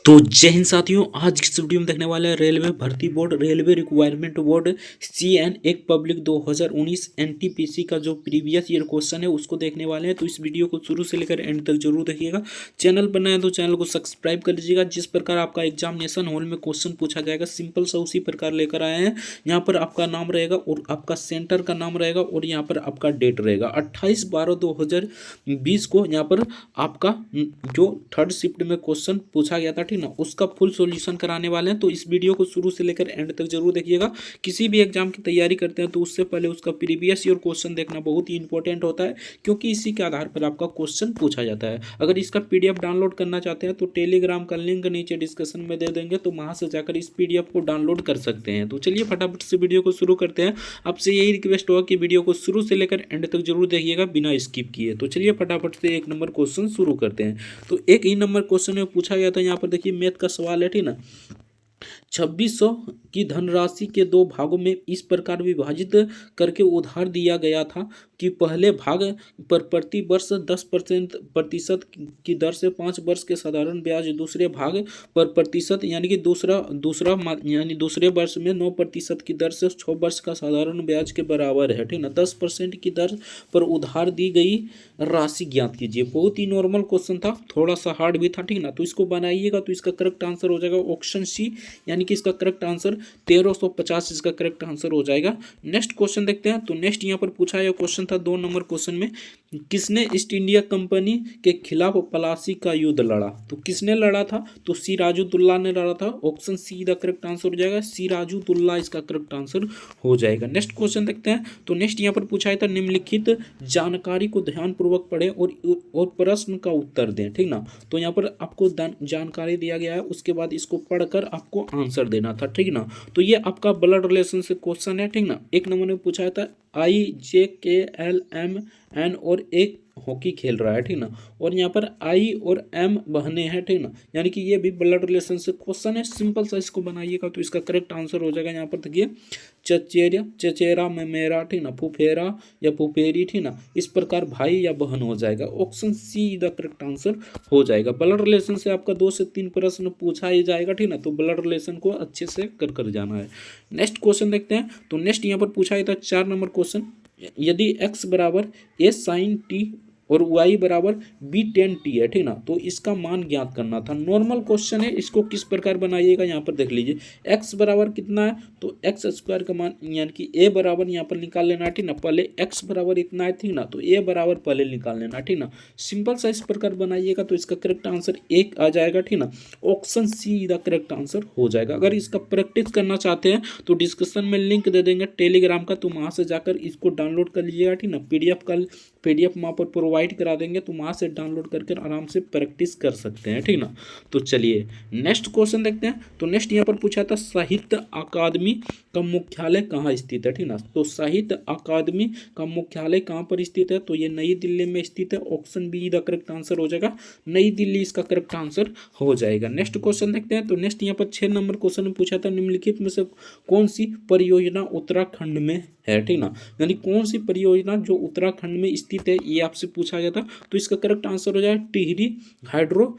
तो जय हिंद साथियों, आज की इस वीडियो में देखने वाले हैं रेलवे भर्ती board, railway requirement board CN एक पब्लिक 2019 NTPC का जो प्रीवियस ईयर क्वेश्चन है उसको देखने वाले हैं। तो इस वीडियो को शुरू से लेकर एंड तक जरूर देखिएगा। चैनल पर नए हैं तो चैनल को सब्सक्राइब कर लीजिएगा। जिस प्रकार आपका एग्जामिनेशन हॉल में क्वेश्चन पूछा जाएगा सिंपल सा उसी प्रकार लेकर आए हैं। यहाँ पर आपका नाम रहेगा और आपका सेंटर का नाम रहेगा और यहाँ पर आपका डेट रहेगा 28/12/2020 को। यहाँ पर आपका जो थर्ड शिफ्ट में क्वेश्चन पूछा गया था, ठीक ना, उसका फुल सॉल्यूशन कराने वाले हैं। तो इस वीडियो को शुरू से लेकर एंड तक जरूर देखिएगा। किसी भी एग्जाम की तैयारी करते हैं तो उससे पहले उसका प्रीवियस ईयर क्वेश्चन देखना बहुत ही इंपॉर्टेंट होता है, क्योंकि इसी के आधार पर आपका क्वेश्चन पूछा जाता है। अगर इसका PDF डाउनलोड करना चाहते हैं तो टेलीग्राम का लिंक नीचे डिस्क्रिप्शन में दे देंगे, तो वहां से जाकर इस PDF को डाउनलोड कर सकते हैं। तो चलिए फटाफट से वीडियो को शुरू करते हैं। आपसे यही रिक्वेस्ट होगा कि वीडियो को शुरू से लेकर एंड तक जरूर देखिएगा बिना स्किप किए। तो चलिए फटाफट से एक नंबर क्वेश्चन शुरू करते हैं। तो एक ही नंबर क्वेश्चन में पूछा गया था, यहाँ पर देखिए मैथ का सवाल है, ठीक ना। 2600 की धनराशि के दो भागों में इस प्रकार विभाजित करके उधार दिया गया था कि पहले भाग पर प्रति वर्ष 10% की दर से 5 वर्ष के साधारण ब्याज, दूसरे भाग पर प्रतिशत यानी कि दूसरे वर्ष में 9% की दर से 6 वर्ष का साधारण ब्याज के बराबर है, ठीक ना। 10% की दर पर उधार दी गई राशि ज्ञात कीजिए। बहुत ही नॉर्मल क्वेश्चन था, थोड़ा सा हार्ड भी था, ठीक ना। तो इसको बनाइएगा तो इसका करेक्ट आंसर हो जाएगा ऑप्शन सी, यानी कि इसका करेक्ट आंसर 1350 इसका करेक्ट आंसर हो जाएगा। नेक्स्ट क्वेश्चन देखते हैं। तो नेक्स्ट यहाँ पर पूछा गया क्वेश्चन था 2 नंबर क्वेश्चन में, किसने ईस्ट इंडिया कंपनी के खिलाफ प्लासी का युद्ध लड़ा। तो किसने लड़ा था, तो सिराजुद्दौला ने लड़ा था। Option see the correct answer हो जाएगा, सिराजुद्दौला इसका करेक्ट आंसर हो जाएगा। नेक्स्ट क्वेश्चन देखते हैं। तो नेक्स्ट यहाँ पर पूछा था निम्नलिखित जानकारी को ध्यानपूर्वक पढ़ें और प्रश्न का उत्तर दें, ठीक ना। तो यहाँ पर आपको जानकारी दिया गया है, उसके बाद इसको पढ़कर आपको आंसर देना था, ठीक ना। तो ये आपका ब्लड रिलेशन से क्वेश्चन है, ठीक ना। एक नंबर में पूछा था IJKLMN और एक हॉकी खेल रहा है, ठीक ना, और यहाँ पर I और M बहने हैं, ठीक ना, यानी कि ये भी ब्लड रिलेशन से क्वेश्चन है। सिंपल सा इसको बनाइएगा तो इसका करेक्ट आंसर हो जाएगा। यहाँ पर देखिए चचेरा में मेरा, ठीक ना, फुफेरा या फुफेरी, ठीक ना, इस प्रकार भाई या बहन हो जाएगा। Option see the correct answer हो जाएगा। ब्लड रिलेशन से आपका 2 से 3 प्रश्न पूछा ही जाएगा, ठीक ना। तो ब्लड रिलेशन को अच्छे से कर जाना है। नेक्स्ट क्वेश्चन देखते हैं। तो नेक्स्ट यहाँ पर पूछा था 4 नंबर क्वेश्चन, यदि x बराबर a sin t और y बराबर b tan t है, ठीक ना, तो इसका मान ज्ञात करना था। नॉर्मल क्वेश्चन है, इसको किस प्रकार बनाइएगा यहाँ पर देख लीजिए। x बराबर कितना है, तो x स्क्वायर का मान यानी कि a बराबर यहाँ पर निकाल लेना है, ठीक ना। पहले x बराबर इतना है, ठीक ना, तो a बराबर पहले निकाल लेना, ठीक ना। सिंपल सा इस प्रकार बनाइएगा तो इसका करेक्ट आंसर 1 आ जाएगा, ठीक ना। Option see the correct answer हो जाएगा। अगर इसका प्रैक्टिस करना चाहते हैं तो डिस्क्रिप्शन में लिंक दे देंगे टेलीग्राम का, तो वहाँ से जाकर इसको डाउनलोड कर लीजिएगा, ठीक ना। PDF वहाँ पर प्रोवाइड करा देंगे, तो वहाँ से डाउनलोड करके आराम से प्रैक्टिस कर सकते हैं, ठीक ना। तो चलिए नेक्स्ट क्वेश्चन देखते हैं। तो नेक्स्ट यहाँ पर पूछा था साहित्य अकादमी का मुख्यालय कहाँ स्थित है, ठीक ना। तो साहित्य अकादमी का मुख्यालय कहाँ पर स्थित है, तो ये नई दिल्ली में स्थित है। Option B the correct answer हो जाएगा, नई दिल्ली इसका करेक्ट आंसर हो जाएगा। नेक्स्ट क्वेश्चन देखते हैं। तो नेक्स्ट यहाँ पर 6 नंबर क्वेश्चन में पूछा था निम्नलिखित में से कौन सी परियोजना उत्तराखंड में है, ठीक ना, यानी कौन सी परियोजना जो उत्तराखंड में स्थित है ये आपसे पूछा गया था। तो इसका करेक्ट आंसर हो जाए टिहरी हाइड्रो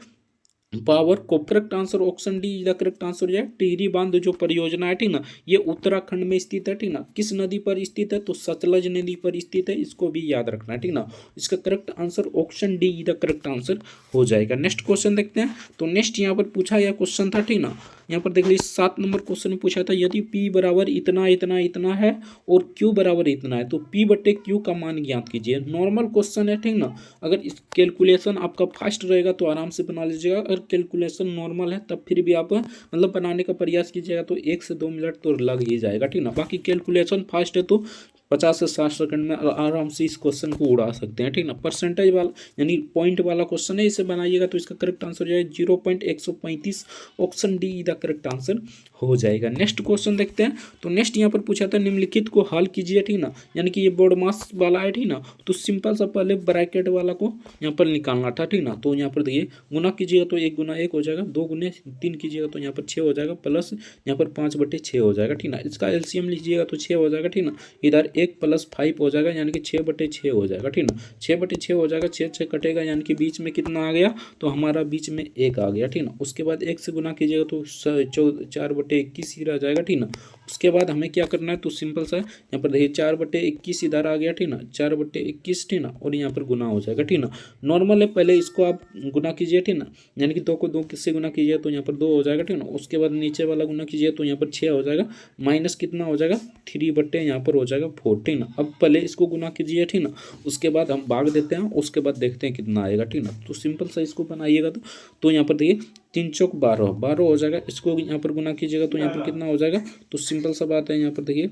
पावर को correct answer option D the correct answer हो जाए। टिहरी बांध जो परियोजना है, ठीक ना, ये उत्तराखंड में स्थित है, ठीक ना। किस नदी पर स्थित है, तो सतलज नदी पर स्थित है, इसको भी याद रखना है, ठीक ना। इसका correct answer option D the correct answer हो जाएगा। नेक्स्ट क्वेश्चन देखते हैं। तो नेक्स्ट यहाँ पर पूछा गया क्वेश्चन था, ठीक ना, यहाँ पर देख लीजिए 7 नंबर क्वेश्चन में पूछा था यदि P बराबर इतना इतना इतना है और Q बराबर इतना है तो P/Q का मान ज्ञात कीजिए। नॉर्मल क्वेश्चन है, ठीक ना। अगर इस कैलकुलेशन आपका फास्ट रहेगा तो आराम से बना लीजिएगा, अगर कैलकुलेशन नॉर्मल है तब फिर भी आप मतलब बनाने का प्रयास कीजिएगा तो 1 से 2 मिनट तो लग ही जाएगा, ठीक ना। बाकी कैलकुलेशन फास्ट है तो 50 से 60 सेकंड में आराम से इस क्वेश्चन को उड़ा सकते हैं, ठीक ना। परसेंटेज वाला यानी पॉइंट वाला क्वेश्चन है, इसे बनाइएगा तो इसका करेक्ट आंसर हो जाएगा 0.135। Option D the correct answer हो जाएगा। नेक्स्ट क्वेश्चन देखते हैं। तो नेक्स्ट यहाँ पर पूछा था निम्नलिखित को हल कीजिए, ठीक ना, यानी कि ये बोर्ड मास वाला है, ठीक ना। तो सिंपल सा पहले ब्रैकेट वाला को यहाँ पर निकालना था, ठीक ना। तो यहाँ पर देखिए गुना कीजिएगा तो 1 गुना 1 हो जाएगा, 2 गुने 3 कीजिएगा तो यहाँ पर 6 हो जाएगा, प्लस यहाँ पर 5/6 हो जाएगा, ठीक ना। इसका LCM लीजिएगा तो 6 हो जाएगा, ठीक ना। इधर 1 + 5 हो जाएगा, यानी कि 6/6 हो जाएगा, ठीक ना। 6/6 हो जाएगा, 6 कटेगा, यानी कि बीच में कितना आ गया, तो हमारा बीच में 1 आ गया, ठीक ना। उसके बाद 1 से गुना कीजिएगा तो 4/21 ही रह जाएगा, ठीक ना। उसके बाद हमें क्या करना है, तो सिंपल सा यहाँ पर देखिए 4/21 इधर आ गया, ठीक ना, 4/21, ठीक ना, और यहाँ पर गुना हो जाएगा, ठीक ना। नॉर्मल है, पहले इसको आप गुना कीजिए, ठीक ना, यानी कि 2 को 2 किससे गुना कीजिए तो यहाँ पर 2 हो जाएगा, ठीक ना। उसके बाद नीचे वाला गुना कीजिए तो यहाँ पर 6 हो जाएगा, माइनस कितना हो जाएगा, 3 यहाँ पर हो जाएगा 4, ठीक ना। अब पहले इसको गुना कीजिए, ठीक ना, उसके बाद हम भाग देते हैं, उसके बाद देखते हैं कितना आएगा, ठीक ना। तो सिंपल सा इसको बनाइएगा तो यहाँ पर देखिए 3 चौक 12 12 हो जाएगा, इसको यहाँ पर गुना कीजिएगा तो यहाँ पर कितना हो जाएगा, तो सिंपल सा बात है, यहाँ पर देखिए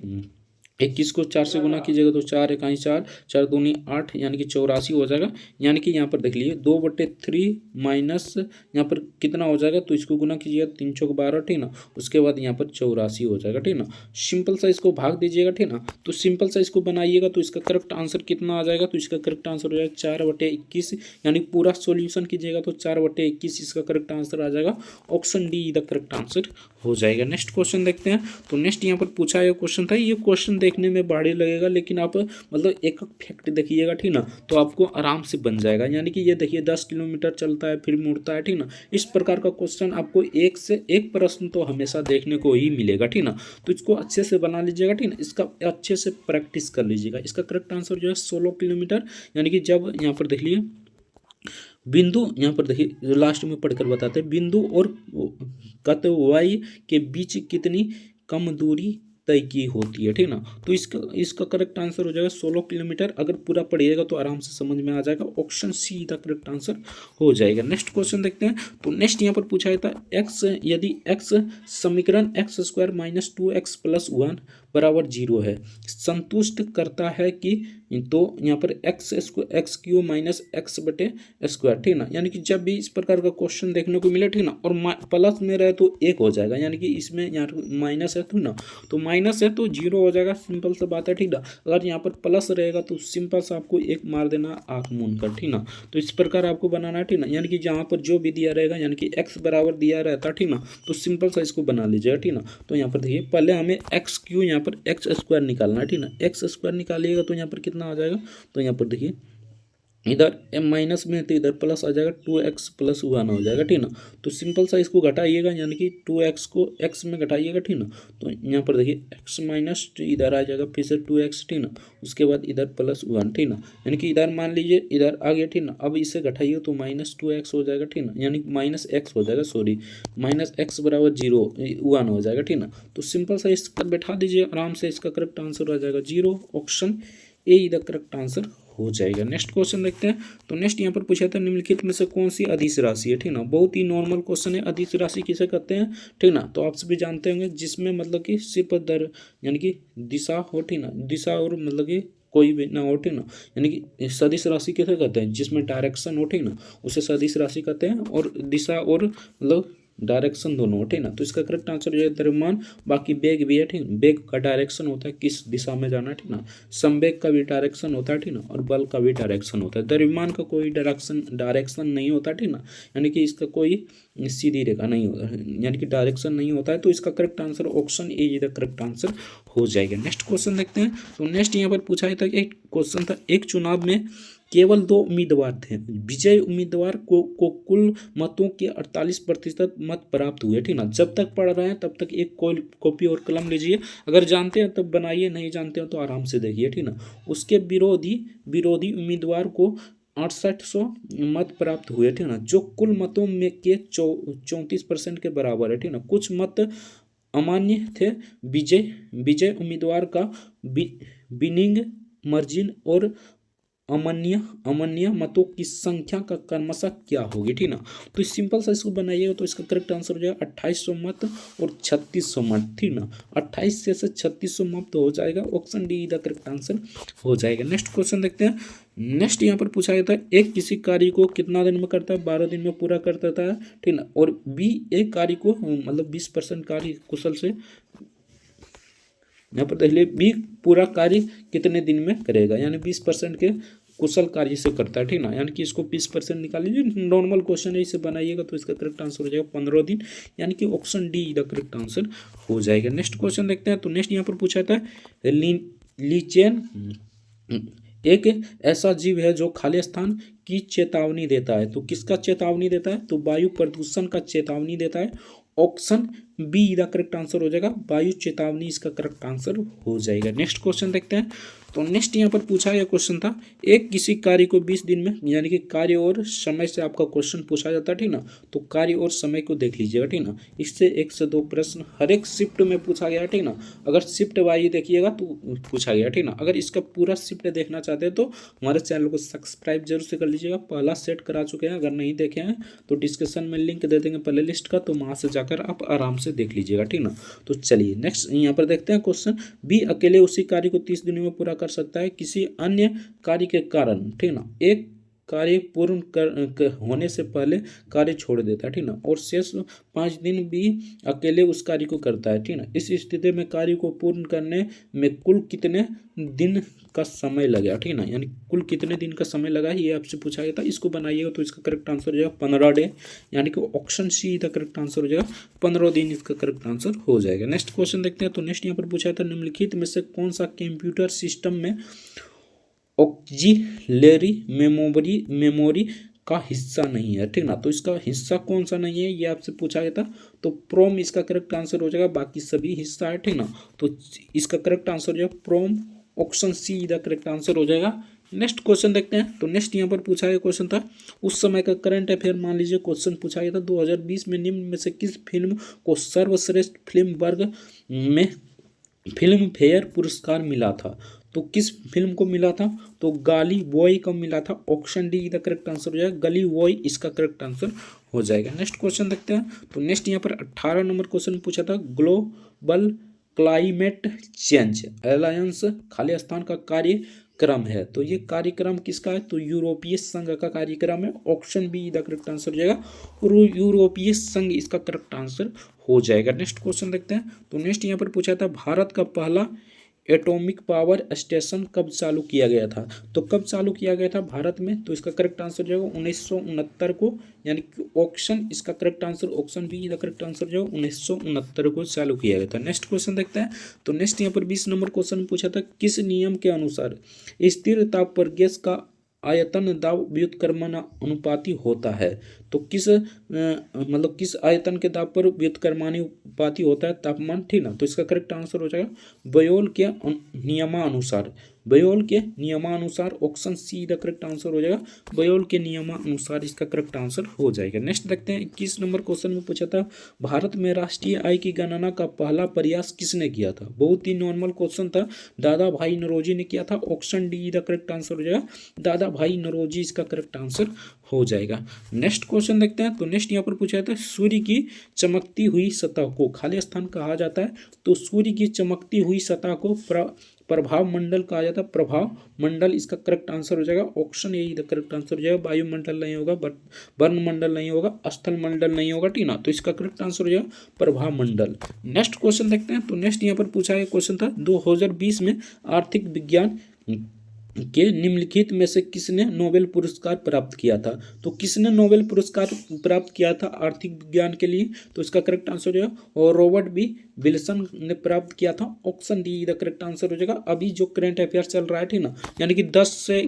21 को 4 से गुना कीजिएगा तो 4 1 4, 4 दूनी 8, यानी कि 84 हो जाएगा। यानी कि यहाँ पर देख लीजिए 2/3 माइनस यहाँ पर कितना हो जाएगा, तो इसको गुना कीजिएगा 3 चौक 12, ठीक ना। उसके बाद यहाँ पर 84 हो जाएगा, ठीक ना। सिंपल सा इसको भाग दीजिएगा, ठीक ना। तो सिंपल सा इसको बनाइएगा तो इसका करेक्ट आंसर कितना आ जाएगा, तो इसका करेक्ट आंसर हो जाएगा 4/21, यानी पूरा सोल्यूशन कीजिएगा तो 4/21 इसका करेक्ट आंसर आ जाएगा। Option D the correct answer हो जाएगा। नेक्स्ट क्वेश्चन देखते हैं। तो नेक्स्ट यहाँ पर पूछा गया क्वेश्चन था, ये क्वेश्चन देखने में भारी लगेगा, लेकिन आप मतलब एक फैक्ट देखिएगा, ठीक ना, तो आपको आराम से बन जाएगा। यानी कि ये देखिए 10 किलोमीटर चलता है फिर मुड़ता है, ठीक ना। इस प्रकार का क्वेश्चन आपको एक से एक प्रश्न तो हमेशा देखने को ही मिलेगा, ठीक ना। तो इसको अच्छे से बना लीजिएगा, ठीक ना, इसका अच्छे से प्रैक्टिस कर लीजिएगा। इसका करेक्ट आंसर जो है 16 किलोमीटर, यानी कि जब यहाँ पर देख लीजिए बिंदु, यहाँ पर देखिए लास्ट में पढ़कर बताते हैं, बिंदु और कतवाई के बीच कितनी कम दूरी तय की होती है, ठीक ना। तो इसका करेक्ट आंसर हो जाएगा 16 किलोमीटर। अगर पूरा पढ़िएगा तो आराम से समझ में आ जाएगा। ऑप्शन सी का करेक्ट आंसर हो जाएगा। नेक्स्ट क्वेश्चन देखते हैं। तो नेक्स्ट यहाँ पर पूछा गया था, एक्स यदि एक्स समीकरण x² - 2x + 1 = 0 है, संतुष्ट करता है कि, तो यहाँ पर x³ - x/², ठीक ना। यानी कि जब भी इस प्रकार का क्वेश्चन देखने को मिले, ठीक ना, और प्लस में रहे तो 1 हो जाएगा, यानी कि इसमें यहाँ माइनस है, तो ना, तो माइनस है तो 0 हो जाएगा, सिंपल सा बात है, ठीक ना। अगर यहाँ पर प्लस रहेगा तो सिंपल सा आपको 1 मार देना आँख मूंद कर, ठीक ना। तो इस प्रकार आपको बनाना है, ठीक ना। यानी कि जहाँ पर जो भी दिया रहेगा, यानी कि x बराबर दिया रहता है, ठीक ना, तो सिंपल सा इसको बना लीजिएगा, ठीक ना। तो यहाँ पर देखिए पहले हमें x³ यहाँ पर x² निकालना है, ठीक ना। x² निकालिएगा तो यहाँ पर कितना आ जाएगा, तो यहाँ पर देखिए इधर माइनस में तो इधर प्लस आ जाएगा, 2x + 1 हो जाएगा, ठीक ना। तो सिंपल सा इसको घटाइएगा, यानी कि 2x को x में घटाइएगा, ठीक ना। तो यहाँ पर देखिए x- इधर आ जाएगा, फिर से 2x, ठीक ना। उसके बाद इधर +1, ठीक ना। यानी कि इधर मान लीजिए इधर आ गया, ठीक ना। अब इसे घटाइए तो -2x हो जाएगा, ठीक ना, यानी -x हो जाएगा, सॉरी -x = 0 1 हो जाएगा, ठीक ना। तो सिंपल सा इसका बैठा दीजिए आराम से, इसका करेक्ट आंसर आ जाएगा 0। ऑप्शन ए इधर करेक्ट आंसर हो जाएगा। नेक्स्ट क्वेश्चन देखते हैं। तो नेक्स्ट यहाँ पर पूछा था, निम्नलिखित में से कौन सी अदिश राशि है, ठीक ना। बहुत ही नॉर्मल क्वेश्चन है। अदिश राशि किसे कहते हैं, ठीक ना, तो आप सभी जानते होंगे, जिसमें मतलब कि सिर्फ दर यानी कि दिशा हो, ठीक ना, दिशा और मतलब कि कोई भी ना हो, ठीक ना। यानी कि सदिश राशि किसे कहते हैं, जिसमें डायरेक्शन हो, ठीक ना, उसे सदिश राशि कहते हैं। और दिशा और मतलब डायरेक्शन दोनों हो, ठीक ना। तो इसका करेक्ट आंसर जो है द्रव्यमान, बाकी वेग भी है, ठीक। वेग का डायरेक्शन होता है किस दिशा में जाना है, ठीक ना। संवेग का भी डायरेक्शन होता है, ठीक ना, और बल का भी डायरेक्शन होता है। द्रव्यमान का कोई डायरेक्शन नहीं होता, ठीक ना, यानी कि इसका कोई सीधी रेखा नहीं होता, यानी कि डायरेक्शन नहीं होता है। तो इसका correct answer option A is the correct answer हो जाएगा। नेक्स्ट क्वेश्चन देखते हैं। तो नेक्स्ट यहाँ पर पूछा था कि एक क्वेश्चन था, एक चुनाव में केवल 2 उम्मीदवार थे, विजय उम्मीदवार को कुल मतों के 48% मत प्राप्त हुए, ठीक ना। जब तक पढ़ रहे हैं तब तक एक कॉपी और कलम लीजिए, अगर जानते हैं तब बनाइए, नहीं जानते हो तो आराम से देखिए, ठीक ना। उसके विरोधी उम्मीदवार को 6800 मत प्राप्त हुए, ठीक ना, जो कुल मतों में के 34% के बराबर है, ठीक ना। कुछ मत अमान्य थे। विजय उम्मीदवार का विनिंग मार्जिन और अमान्य मतों की संख्या का क्रमशः क्या होगी, ठीक ना। तो सिंपल सा इसको बनाइएगा तो इसका करेक्ट आंसर हो जाएगा 2800 मत और 3600 मत, ठीक ना। 28 से 3600 मत हो जाएगा। Option D the correct answer हो जाएगा। नेक्स्ट क्वेश्चन देखते हैं। नेक्स्ट यहाँ पर पूछा गया था, एक किसी कार्य को कितना दिन में करता है, 12 दिन में पूरा कर देता है, ठीक ना। और बी एक कार्य को मतलब 20% कार्य कुशल से, यहाँ पर देख लीजिए बी पूरा कार्य कितने दिन में करेगा, यानी 20% के कुशल कार्य से करता है, ठीक ना। यानी कि इसको 20% निकाल लीजिए, नॉर्मल क्वेश्चन है, इसे बनाइएगा तो इसका करेक्ट आंसर हो जाएगा 15 दिन, यानी कि option D the correct answer हो जाएगा। नेक्स्ट क्वेश्चन देखते हैं। तो नेक्स्ट यहाँ पर पूछा था, लीचेन एक ऐसा जीव है जो खाली स्थान की चेतावनी देता है। तो किसका चेतावनी देता है? तो वायु प्रदूषण का चेतावनी देता है। Option B the correct answer हो जाएगा, वायु चेतावनी इसका करेक्ट आंसर हो जाएगा। नेक्स्ट क्वेश्चन देखते हैं। तो नेक्स्ट यहाँ पर पूछा गया क्वेश्चन था, एक किसी कार्य को 20 दिन में, यानी कि कार्य और समय से आपका क्वेश्चन पूछा जाता है, ठीक ना। तो कार्य और समय को देख लीजिएगा, ठीक ना। इससे 1 से 2 प्रश्न हर एक शिफ्ट में पूछा गया, ठीक ना। अगर शिफ्ट वाइज देखिएगा तो पूछा गया, ठीक ना। अगर इसका पूरा शिफ्ट देखना चाहते हैं तो हमारे चैनल को सब्सक्राइब जरूर से कर लीजिएगा। पहला सेट करा चुके हैं, अगर नहीं देखे हैं तो डिस्क्रिप्शन में लिंक दे देंगे प्ले लिस्ट का, तो वहाँ से जाकर आप आराम से देख लीजिएगा, ठीक ना। तो चलिए नेक्स्ट यहाँ पर देखते हैं क्वेश्चन। बी अकेले उसी कार्य को 30 दिनों में पूरा कर सकता है किसी अन्य कार्य के कारण, ठीक ना। एक कार्य पूर्ण होने से पहले कार्य छोड़ देता है, ठीक ना, और शेष 5 दिन भी अकेले उस कार्य को करता है, ठीक ना। इस स्थिति में कार्य को पूर्ण करने में कुल कितने दिन का समय लगेगा, ठीक ना। यानी कुल कितने दिन का समय लगा ये आपसे पूछा गया था। इसको बनाइएगा तो इसका करेक्ट आंसर हो जाएगा 15 डे, यानी कि ऑप्शन सी का करेक्ट आंसर हो जाएगा 15 दिन, इसका करेक्ट आंसर हो जाएगा। नेक्स्ट क्वेश्चन देखते हैं। तो नेक्स्ट यहाँ पर पूछा था, निम्नलिखित में से कौन सा कंप्यूटर सिस्टम में ऑक्सिलरी मेमोरी का हिस्सा नहीं है, ठीक ना। तो इसका हिस्सा कौन सा नहीं है ये आपसे पूछा गया था। तो प्रोम इसका करेक्ट आंसर हो जाएगा, बाकी सभी हिस्सा है, ठीक ना। तो इसका करेक्ट आंसर हो जाएगा प्रोम, ऑप्शन सी का करेक्ट आंसर हो जाएगा। नेक्स्ट क्वेश्चन देखते हैं। तो नेक्स्ट यहाँ पर पूछा गया क्वेश्चन था, उस समय का करंट अफेयर मान लीजिए क्वेश्चन पूछा गया था, 2020 में निम्न में से किस फिल्म को सर्वश्रेष्ठ फिल्म वर्ग में फिल्म फेयर पुरस्कार मिला था। तो किस फिल्म को मिला था? तो गाली बॉय को मिला था। Option D the correct answer हो जाएगा, गली बॉय इसका करेक्ट आंसर हो जाएगा। नेक्स्ट क्वेश्चन देखते हैं। तो नेक्स्ट यहाँ पर 18 नंबर क्वेश्चन पूछा था, ग्लोबल क्लाइमेट चेंज अलायंस खाली स्थान का कार्यक्रम है। तो ये कार्यक्रम किसका है? तो यूरोपीय संघ का कार्यक्रम है। Option B the correct answer हो जाएगा, और यूरोपीय संघ इसका करेक्ट आंसर हो जाएगा। नेक्स्ट क्वेश्चन देखते हैं। तो नेक्स्ट यहाँ पर पूछा था, भारत का पहला एटॉमिक पावर स्टेशन कब चालू किया गया था। तो कब चालू किया गया था भारत में? तो इसका करेक्ट आंसर जो है 1969 को, यानी कि ऑप्शन इसका correct answer option B the correct answer जो 1969 को चालू किया गया था। नेक्स्ट क्वेश्चन देखते हैं। तो नेक्स्ट यहाँ पर 20 नंबर क्वेश्चन पूछा था, किस नियम के अनुसार स्थिर ताप पर गैस का आयतन दाब व्युत्क्रमण अनुपाती होता है। तो किस मतलब किस आयतन के दाब पर व्युत्क्रमानुपाती होता है तापमान, ठीक ना। तो इसका करेक्ट आंसर हो जाएगा बयोल के नियमानुसार, बयोल के नियमानुसार। Option see the correct answer हो जाएगा, बयोल के नियमानुसार इसका करेक्ट आंसर हो जाएगा। नेक्स्ट देखते हैं। 21 नंबर क्वेश्चन में पूछा था, भारत में राष्ट्रीय आय की गणना का पहला प्रयास किसने किया था। बहुत ही नॉर्मल क्वेश्चन था, दादा भाई नौरोजी ने किया था। Option D the correct answer हो जाएगा, दादा भाई नौरोजी इसका करेक्ट आंसर हो जाएगा। नेक्स्ट क्वेश्चन देखते हैं। तो नेक्स्ट यहाँ पर पूछा था, सूर्य की चमकती हुई सतह को खाली स्थान कहा जाता है। तो सूर्य की चमकती हुई सतह को प्रभाव मंडल कहा जाता है। प्रभाव मंडल इसका करेक्ट आंसर हो जाएगा। Option A the correct answer हो जाएगा, वायुमंडल नहीं होगा, वर्ण मंडल नहीं होगा, स्थल मंडल नहीं होगा, ठीक ना। तो इसका करेक्ट आंसर हो जाएगा प्रभाव मंडल। नेक्स्ट क्वेश्चन देखते हैं। तो नेक्स्ट यहाँ पर पूछा गया क्वेश्चन था, 2020 में आर्थिक विज्ञान के निम्नलिखित में से किसने नोबेल पुरस्कार प्राप्त किया था। तो किसने नोबेल पुरस्कार प्राप्त किया था आर्थिक विज्ञान के लिए? तो इसका करेक्ट आंसर हो जाएगा और रॉबर्ट बी विल्सन ने प्राप्त किया था। Option D the correct answer हो जाएगा। अभी जो करंट अफेयर चल रहा है, ठीक ना, यानी कि 10 से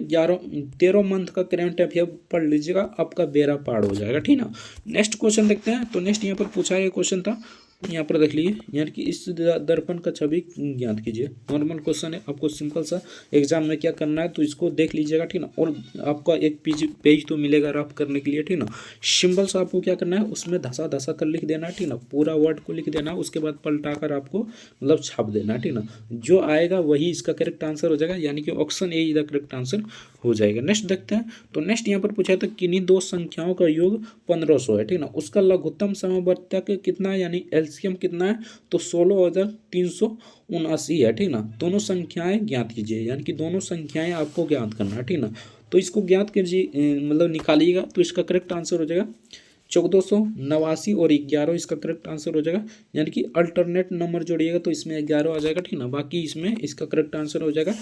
13 मंथ का करंट अफेयर पढ़ लीजिएगा, आपका बेड़ा पार हो जाएगा, ठीक ना। नेक्स्ट क्वेश्चन देखते हैं। तो नेक्स्ट यहाँ पर पूछा गया क्वेश्चन था, यहाँ पर देख लीजिए, यानी कि इस दर्पण का छवि ज्ञात कीजिए। नॉर्मल क्वेश्चन है, आपको सिंपल सा एग्जाम में क्या करना है तो इसको देख लीजिएगा, ठीक ना। और आपका एक पेज तो मिलेगा रफ करने के लिए, ठीक ना। सिंपल सा आपको क्या करना है, उसमें धसा धसा कर लिख देना है, ठीक ना। पूरा वर्ड को लिख देना है, उसके बाद पलटा कर आपको मतलब छाप देना है, ठीक ना। जो आएगा वही इसका करेक्ट आंसर हो जाएगा, यानी कि option A is the correct answer हो जाएगा। नेक्स्ट देखते हैं। तो नेक्स्ट यहाँ पर पूछा था, किन्हीं दो संख्याओं का योग 1500 है, ठीक ना। उसका लघुत्तम समवर्तक कितना है, यानी एलसीएम कितना है? तो 16,379 है, ठीक ना। दोनों संख्याएं ज्ञात कीजिए, यानी कि दोनों संख्याएं आपको ज्ञात करना है, ठीक ना। तो इसको ज्ञात कीजिए, मतलब निकालिएगा, तो इसका करेक्ट आंसर हो जाएगा 1489 और 11 इसका करेक्ट आंसर हो जाएगा, यानी कि अल्टरनेट नंबर जोड़िएगा तो इसमें 11 आ जाएगा, ठीक ना। बाकी इसमें इसका करेक्ट आंसर हो जाएगा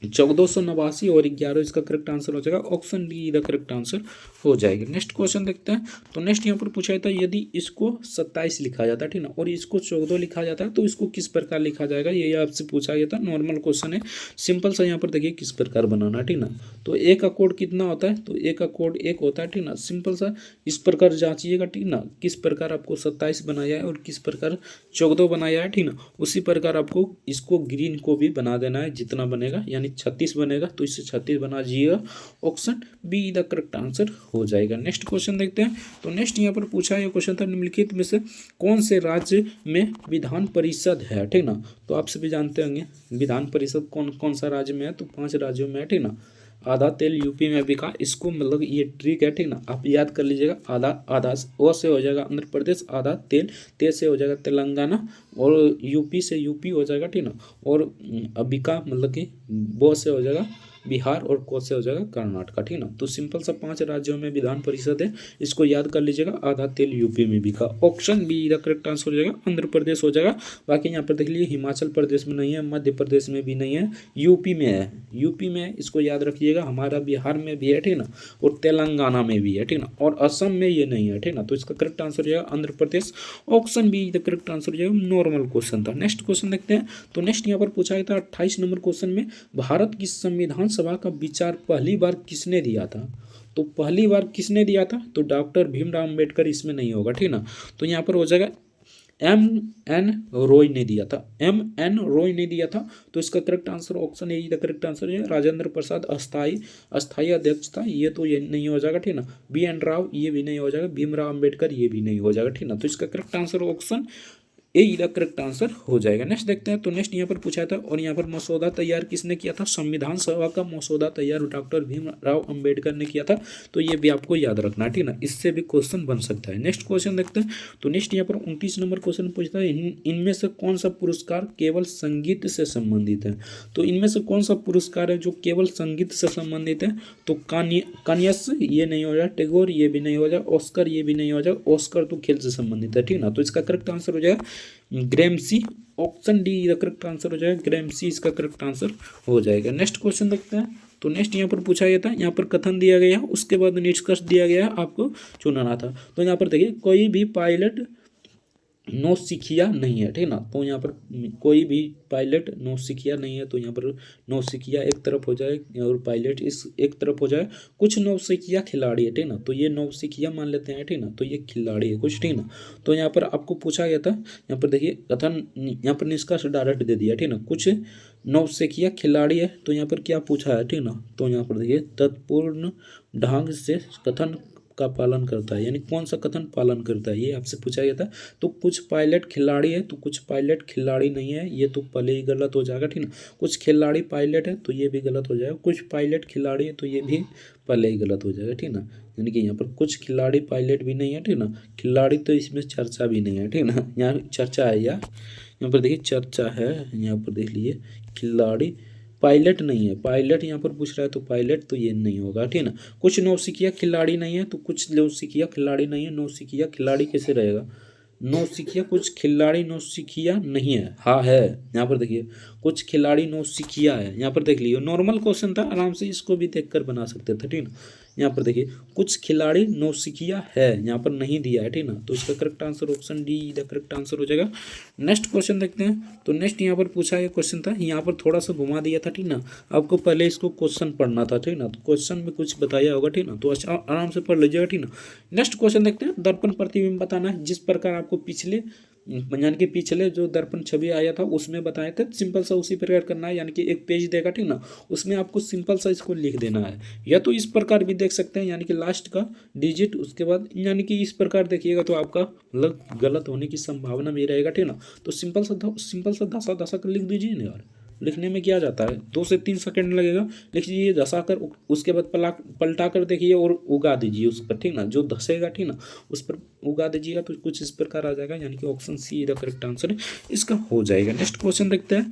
1489 और 11 इसका करेक्ट आंसर हो जाएगा। Option D the correct answer हो जाएगा। नेक्स्ट क्वेश्चन देखते हैं। तो नेक्स्ट यहाँ पर पूछा जाता है यदि इसको 27 लिखा जाता है, ठीक ना, और इसको 14 लिखा जाता है तो इसको किस प्रकार लिखा जाएगा, ये आपसे पूछा गया था। नॉर्मल क्वेश्चन है, सिंपल सा। यहाँ पर देखिए किस प्रकार बनाना, ठीक ना। तो ए का कोड कितना होता है, तो ए का कोड 1 होता है, ठीक ना। सिंपल सा इस प्रकार जांचिएगा, ठीक ना, किस प्रकार आपको 27 बनाया है और किस प्रकार 14 बनाया है, ठीक ना। उसी प्रकार आपको इसको ग्रीन को भी बना देना है, जितना बनेगा, यानी 36 बनेगा तो इससे 36 बना दीजिएगा। Option B the correct answer हो जाएगा। नेक्स्ट क्वेश्चन देखते हैं। तो नेक्स्ट यहाँ पर पूछा यह क्वेश्चन था निम्नलिखित में से कौन से राज्य में विधान परिषद है, ठीक ना। तो आप सभी जानते होंगे विधान परिषद कौन कौन सा राज्य में है, तो 5 राज्यों में है, ठीक ना। आधा तेल यूपी में बिका, इसको मतलब ये ट्रिक है, ठीक ना, आप याद कर लीजिएगा। आधा ओ से हो जाएगा आंध्र प्रदेश, आधा तेल से हो जाएगा तेलंगाना, और यूपी से यूपी हो जाएगा, ठीक ना। और बिका मतलब कि बो से हो जाएगा बिहार, और को से हो जाएगा कर्नाटका, ठीक ना। तो सिंपल सा 5 राज्यों में विधान परिषद है, इसको याद कर लीजिएगा। आधा तेल यूपी में बिका। Option B the correct answer हो जाएगा, आंध्र प्रदेश हो जाएगा। बाकी यहाँ पर देख लीजिए हिमाचल प्रदेश में नहीं है, मध्य प्रदेश में भी नहीं है, यूपी में है। यूपी में इसको याद रखिएगा, हमारा बिहार में भी है, ठीक ना, और तेलंगाना में भी है, ठीक ना, और असम में ये नहीं है, ठीक ना। तो इसका करेक्ट आंसर हो जाएगा Andhra Pradesh. Option B the correct answer हो जाएगा। नॉर्मल क्वेश्चन था। नेक्स्ट क्वेश्चन देखते हैं। तो नेक्स्ट यहाँ पर पूछा गया था 28 नंबर क्वेश्चन में भारत की संविधान सभा का विचार पहली बार किसने दिया था। तो पहली बार किसने दिया था, तो डॉक्टर भीमराव अम्बेडकर इसमें नहीं होगा, ठीक ना। तो यहाँ पर हो जाएगा M.N. रॉय ने दिया था। M.N. रॉय ने दिया था। तो इसका correct answer option A the correct answer है। राजेंद्र प्रसाद अस्थाई अध्यक्ष था, ये तो ये नहीं हो जाएगा, ठीक ना। B.N. राव ये भी नहीं हो जाएगा। भीमराव अम्बेडकर ये भी नहीं हो जाएगा, ठीक ना। तो इसका correct answer option A the correct answer हो जाएगा। नेक्स्ट देखते हैं। तो नेक्स्ट यहाँ पर पूछा था, और यहाँ पर मसौदा तैयार किसने किया था, संविधान सभा का मसौदा तैयार डॉक्टर भीमराव अम्बेडकर ने किया था। तो ये भी आपको याद रखना है, ठीक ना, इससे भी क्वेश्चन बन सकता है। नेक्स्ट क्वेश्चन देखते हैं। तो नेक्स्ट यहाँ पर 29 नंबर क्वेश्चन पूछता है इनमें से कौन सा पुरस्कार केवल संगीत से संबंधित है। तो इनमें से कौन सा पुरस्कार है जो केवल संगीत से संबंधित है, तो कानियस ये नहीं हो जाए, टैगोर ये भी नहीं हो जाए, ऑस्कर ये भी नहीं हो जाए। ऑस्कर तो खेल से संबंधित है, ठीक ना। तो इसका करेक्ट आंसर हो जाएगा Gramsci. Option D the correct answer हो जाएगा, ग्रैम्सी इसका करेक्ट आंसर हो जाएगा। नेक्स्ट क्वेश्चन देखते हैं। तो नेक्स्ट यहाँ पर पूछा गया था, यहाँ पर कथन दिया गया है, उसके बाद निष्कर्ष दिया गया है, आपको चुनाना था। तो यहाँ पर देखिए कोई भी पायलट नौसिखिया नहीं है, ठीक ना। तो यहाँ पर कोई भी पायलट नौसिखिया नहीं है, तो यहाँ पर नौसिखिया एक तरफ हो जाए और पायलट इस एक तरफ हो जाए। कुछ नौसिखिया खिलाड़ी है, ठीक ना, तो ये नौसिखिया मान लेते हैं, ठीक ना, तो ये खिलाड़ी है कुछ, ठीक ना। तो यहाँ पर आपको पूछा गया था, यहाँ पर देखिए कथन, यहाँ पर निष्कर्ष डायरेक्ट दे दिया, ठीक ना। कुछ नौसिखिया खिलाड़ी है, तो यहाँ पर क्या पूछा है, ठीक ना। तो यहाँ पर देखिए तत्पूर्ण ढंग से कथन का पालन करता है, यानी कौन सा कथन पालन करता है, ये आपसे पूछा गया था। तो कुछ पायलट खिलाड़ी है, तो कुछ पायलट खिलाड़ी नहीं है, ये तो पहले ही गलत हो जाएगा, ठीक ना। कुछ खिलाड़ी पायलट है, तो ये भी गलत हो जाएगा। कुछ पायलट खिलाड़ी है, तो ये भी पहले ही गलत हो जाएगा, ठीक ना। यानी कि यहाँ पर कुछ खिलाड़ी पायलट भी नहीं है, ठीक ना। खिलाड़ी तो इसमें चर्चा भी नहीं है, ठीक ना, यहाँ चर्चा है, यहाँ पर देखिए चर्चा है, यहाँ पर देख लीजिए खिलाड़ी पायलट नहीं है। पायलट यहाँ पर पूछ रहा है, तो पायलट तो ये नहीं होगा, ठीक ना। कुछ नौसिखिया खिलाड़ी नहीं है, तो कुछ नौसिखिया खिलाड़ी नहीं है। नौसिखिया खिलाड़ी कैसे रहेगा, नौसिखिया कुछ खिलाड़ी नौसिखिया नहीं है, हाँ है। यहाँ पर देखिए कुछ खिलाड़ी नौसिखिया है, यहाँ पर देख लीजिए नॉर्मल क्वेश्चन था, आराम से इसको भी देखकर बना सकते थे, ठीक ना। यहाँ पर देखिए कुछ खिलाड़ी नौसिखिया है, यहाँ पर नहीं दिया है, ठीक ना। तो इसका correct answer option D the correct answer हो जाएगा। नेक्स्ट क्वेश्चन देखते हैं। तो नेक्स्ट यहाँ पर पूछा गया क्वेश्चन था, यहाँ पर थोड़ा सा घुमा दिया था, ठीक ना। आपको पहले इसको क्वेश्चन पढ़ना था, ठीक ना, तो क्वेश्चन में कुछ बताया होगा, ठीक ना, तो अच्छा आराम से पढ़ लीजिएगा, ठीक ना। नेक्स्ट क्वेश्चन देखते हैं। दर्पण प्रतिबिंब बताना है, जिस प्रकार आपको पिछले यानी कि पिछले जो दर्पण छवि आया था उसमें बताए थे, सिंपल सा उसी प्रकार करना है। यानी कि एक पेज देगा, ठीक ना, उसमें आपको सिंपल सा इसको लिख देना है, या तो इस प्रकार भी देख सकते हैं, यानी कि लास्ट का डिजिट उसके बाद, यानी कि इस प्रकार देखिएगा तो आपका मतलब गलत होने की संभावना भी रहेगा, ठीक ना। तो सिंपल सा धसा धसा कर लिख दीजिए ना यार, लिखने में क्या जाता है, 2 से 3 सेकंड लगेगा। लिख लीजिए धसा कर, उसके बाद पलटा कर देखिए और उगा दीजिए उस पर, ठीक ना, जो धसेगा, ठीक ना, उस पर उगा दीजिएगा तो कुछ इस प्रकार आ जाएगा। यानी कि option see the correct answer है इसका हो जाएगा। नेक्स्ट क्वेश्चन देखते हैं।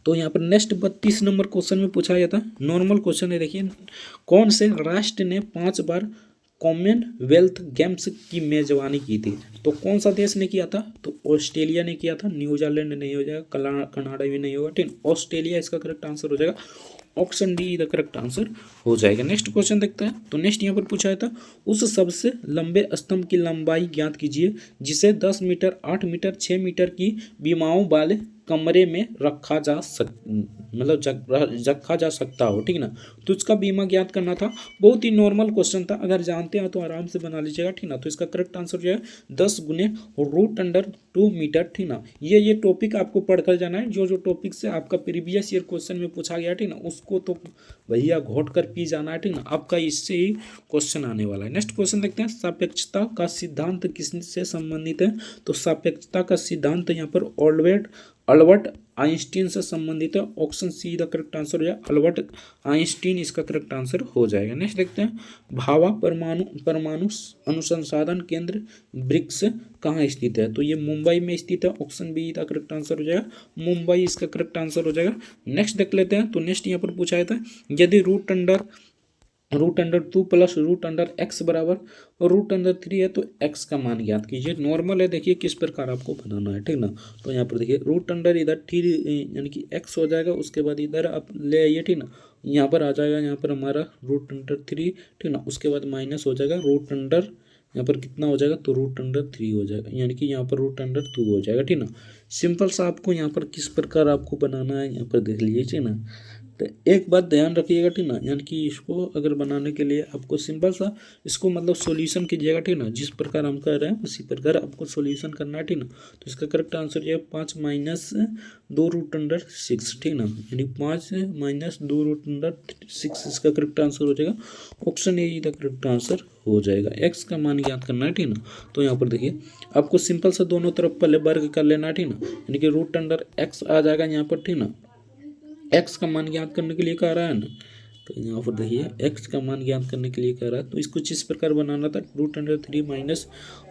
तो यहाँ पर नेक्स्ट 32 नंबर क्वेश्चन में पूछा गया था, नॉर्मल क्वेश्चन है। देखिए कौन से राष्ट्र ने 5 बार कॉमनवेल्थ गेम्स की मेजबानी की थी। तो कौन सा देश ने किया था? तो ऑस्ट्रेलिया ने किया था। न्यूजीलैंड नहीं हो जाएगा, कनाडा भी नहीं होगा, ठीक। ऑस्ट्रेलिया इसका करेक्ट आंसर हो जाएगा। Option D the correct answer हो जाएगा। नेक्स्ट क्वेश्चन देखते हैं। तो नेक्स्ट यहाँ पर पूछा था, उस सबसे लंबे स्तंभ की लंबाई ज्ञात कीजिए जिसे 10 मीटर, 8 मीटर, 6 मीटर की बीमाओं वाले कमरे में रखा जा रखा जा सकता हो, ठीक ना। तो इसका बीमा ज्ञात करना था। बहुत ही नॉर्मल क्वेश्चन था, अगर जानते हैं तो आराम से बना लीजिएगा, ठीक ना। तो इसका करेक्ट आंसर जो है 10 गुने √2 मीटर, ठीक ना। ये टॉपिक आपको पढ़कर जाना है, जो टॉपिक से आपका प्रीवियस ईयर क्वेश्चन में पूछा गया, ठीक ना, उसको तो भैया घोट कर पी जाना है, ठीक ना। आपका इससे ही क्वेश्चन आने वाला है। नेक्स्ट क्वेश्चन देखते हैं, सापेक्षता का सिद्धांत किससे संबंधित है? तो सापेक्षता का सिद्धांत यहाँ पर अल्बर्ट आइंस्टीन से संबंधित है। Option see the correct answer हो जाएगा, अल्बर्ट आइंस्टीन इसका करेक्ट आंसर हो जाएगा। नेक्स्ट देखते हैं, भाभा परमाणु अनुसंधान केंद्र ब्रिक्स कहाँ स्थित है? तो ये मुंबई में स्थित है। Option B the correct answer हो जाएगा, मुंबई इसका करेक्ट आंसर हो जाएगा। नेक्स्ट देख लेते हैं। तो नेक्स्ट यहाँ पर पूछा था, यदि √2 प्लस √x बराबर √3 है तो x का मान ज्ञात कीजिए। नॉर्मल है, देखिए किस प्रकार आपको बनाना है, ठीक ना। तो यहाँ पर देखिए √, इधर 3 यानी कि x हो जाएगा, उसके बाद इधर आप ले आइए, ठीक ना। यहाँ पर आ जाएगा, यहाँ पर हमारा √3, ठीक ना। उसके बाद माइनस हो जाएगा √, यहाँ पर कितना हो जाएगा? तो √3 हो जाएगा, यानी कि यहाँ पर √2 हो जाएगा, ठीक ना। सिंपल सा आपको यहाँ पर किस प्रकार आपको बनाना है यहाँ पर देख लीजिए, ठीक ना। तो एक बात ध्यान रखिएगा, ठीक ना, यानी कि इसको अगर बनाने के लिए आपको सिंपल सा इसको मतलब सॉल्यूशन कीजिएगा, ठीक ना। जिस प्रकार हम कर रहे हैं उसी प्रकार आपको सॉल्यूशन करना है, ठीक ना। तो इसका करेक्ट आंसर जो है 5 - 2 √6, ठीक ना, यानी 5 - 2 √6 इसका करेक्ट आंसर हो जाएगा। Option A the correct answer हो जाएगा। एक्स का मान ज्ञात करना है, ठीक ना। तो यहाँ पर देखिए आपको सिंपल सा दोनों तरफ पहले वर्ग कर लेना है, ठीक ना, यानी कि √x आ जाएगा यहाँ पर, ठीक ना। एक्स का मान ज्ञात करने के लिए कह रहा है ना, तो यहाँ पर देखिए एक्स का मान ज्ञात करने के लिए कह रहा है। तो इसको जिस प्रकार बनाना था, √3 माइनस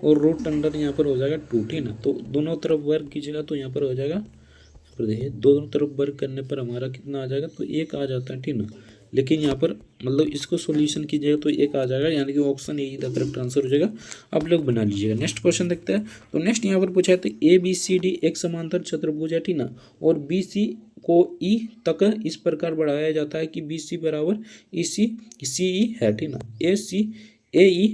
और √, यहाँ पर हो जाएगा 2, ठीक ना। तो दोनों तरफ वर्ग कीजिएगा तो यहाँ पर हो जाएगा, यहाँ पर देखिए दोनों तरफ वर्ग करने पर हमारा कितना आ जाएगा? तो 1 आ जाता है, ठीक ना। लेकिन यहाँ पर मतलब इसको सॉल्यूशन कीजिएगा तो 1 आ जाएगा, यानी कि option A the correct answer हो जाएगा। आप लोग बना लीजिएगा। नेक्स्ट क्वेश्चन देखते हैं। तो नेक्स्ट यहाँ पर पूछा है, तो ABCD एक समांतर चतुर्भुज है, ठीक ना, और BC को E तक इस प्रकार बढ़ाया जाता है कि BC बराबर EC CE है, ठीक ना। AE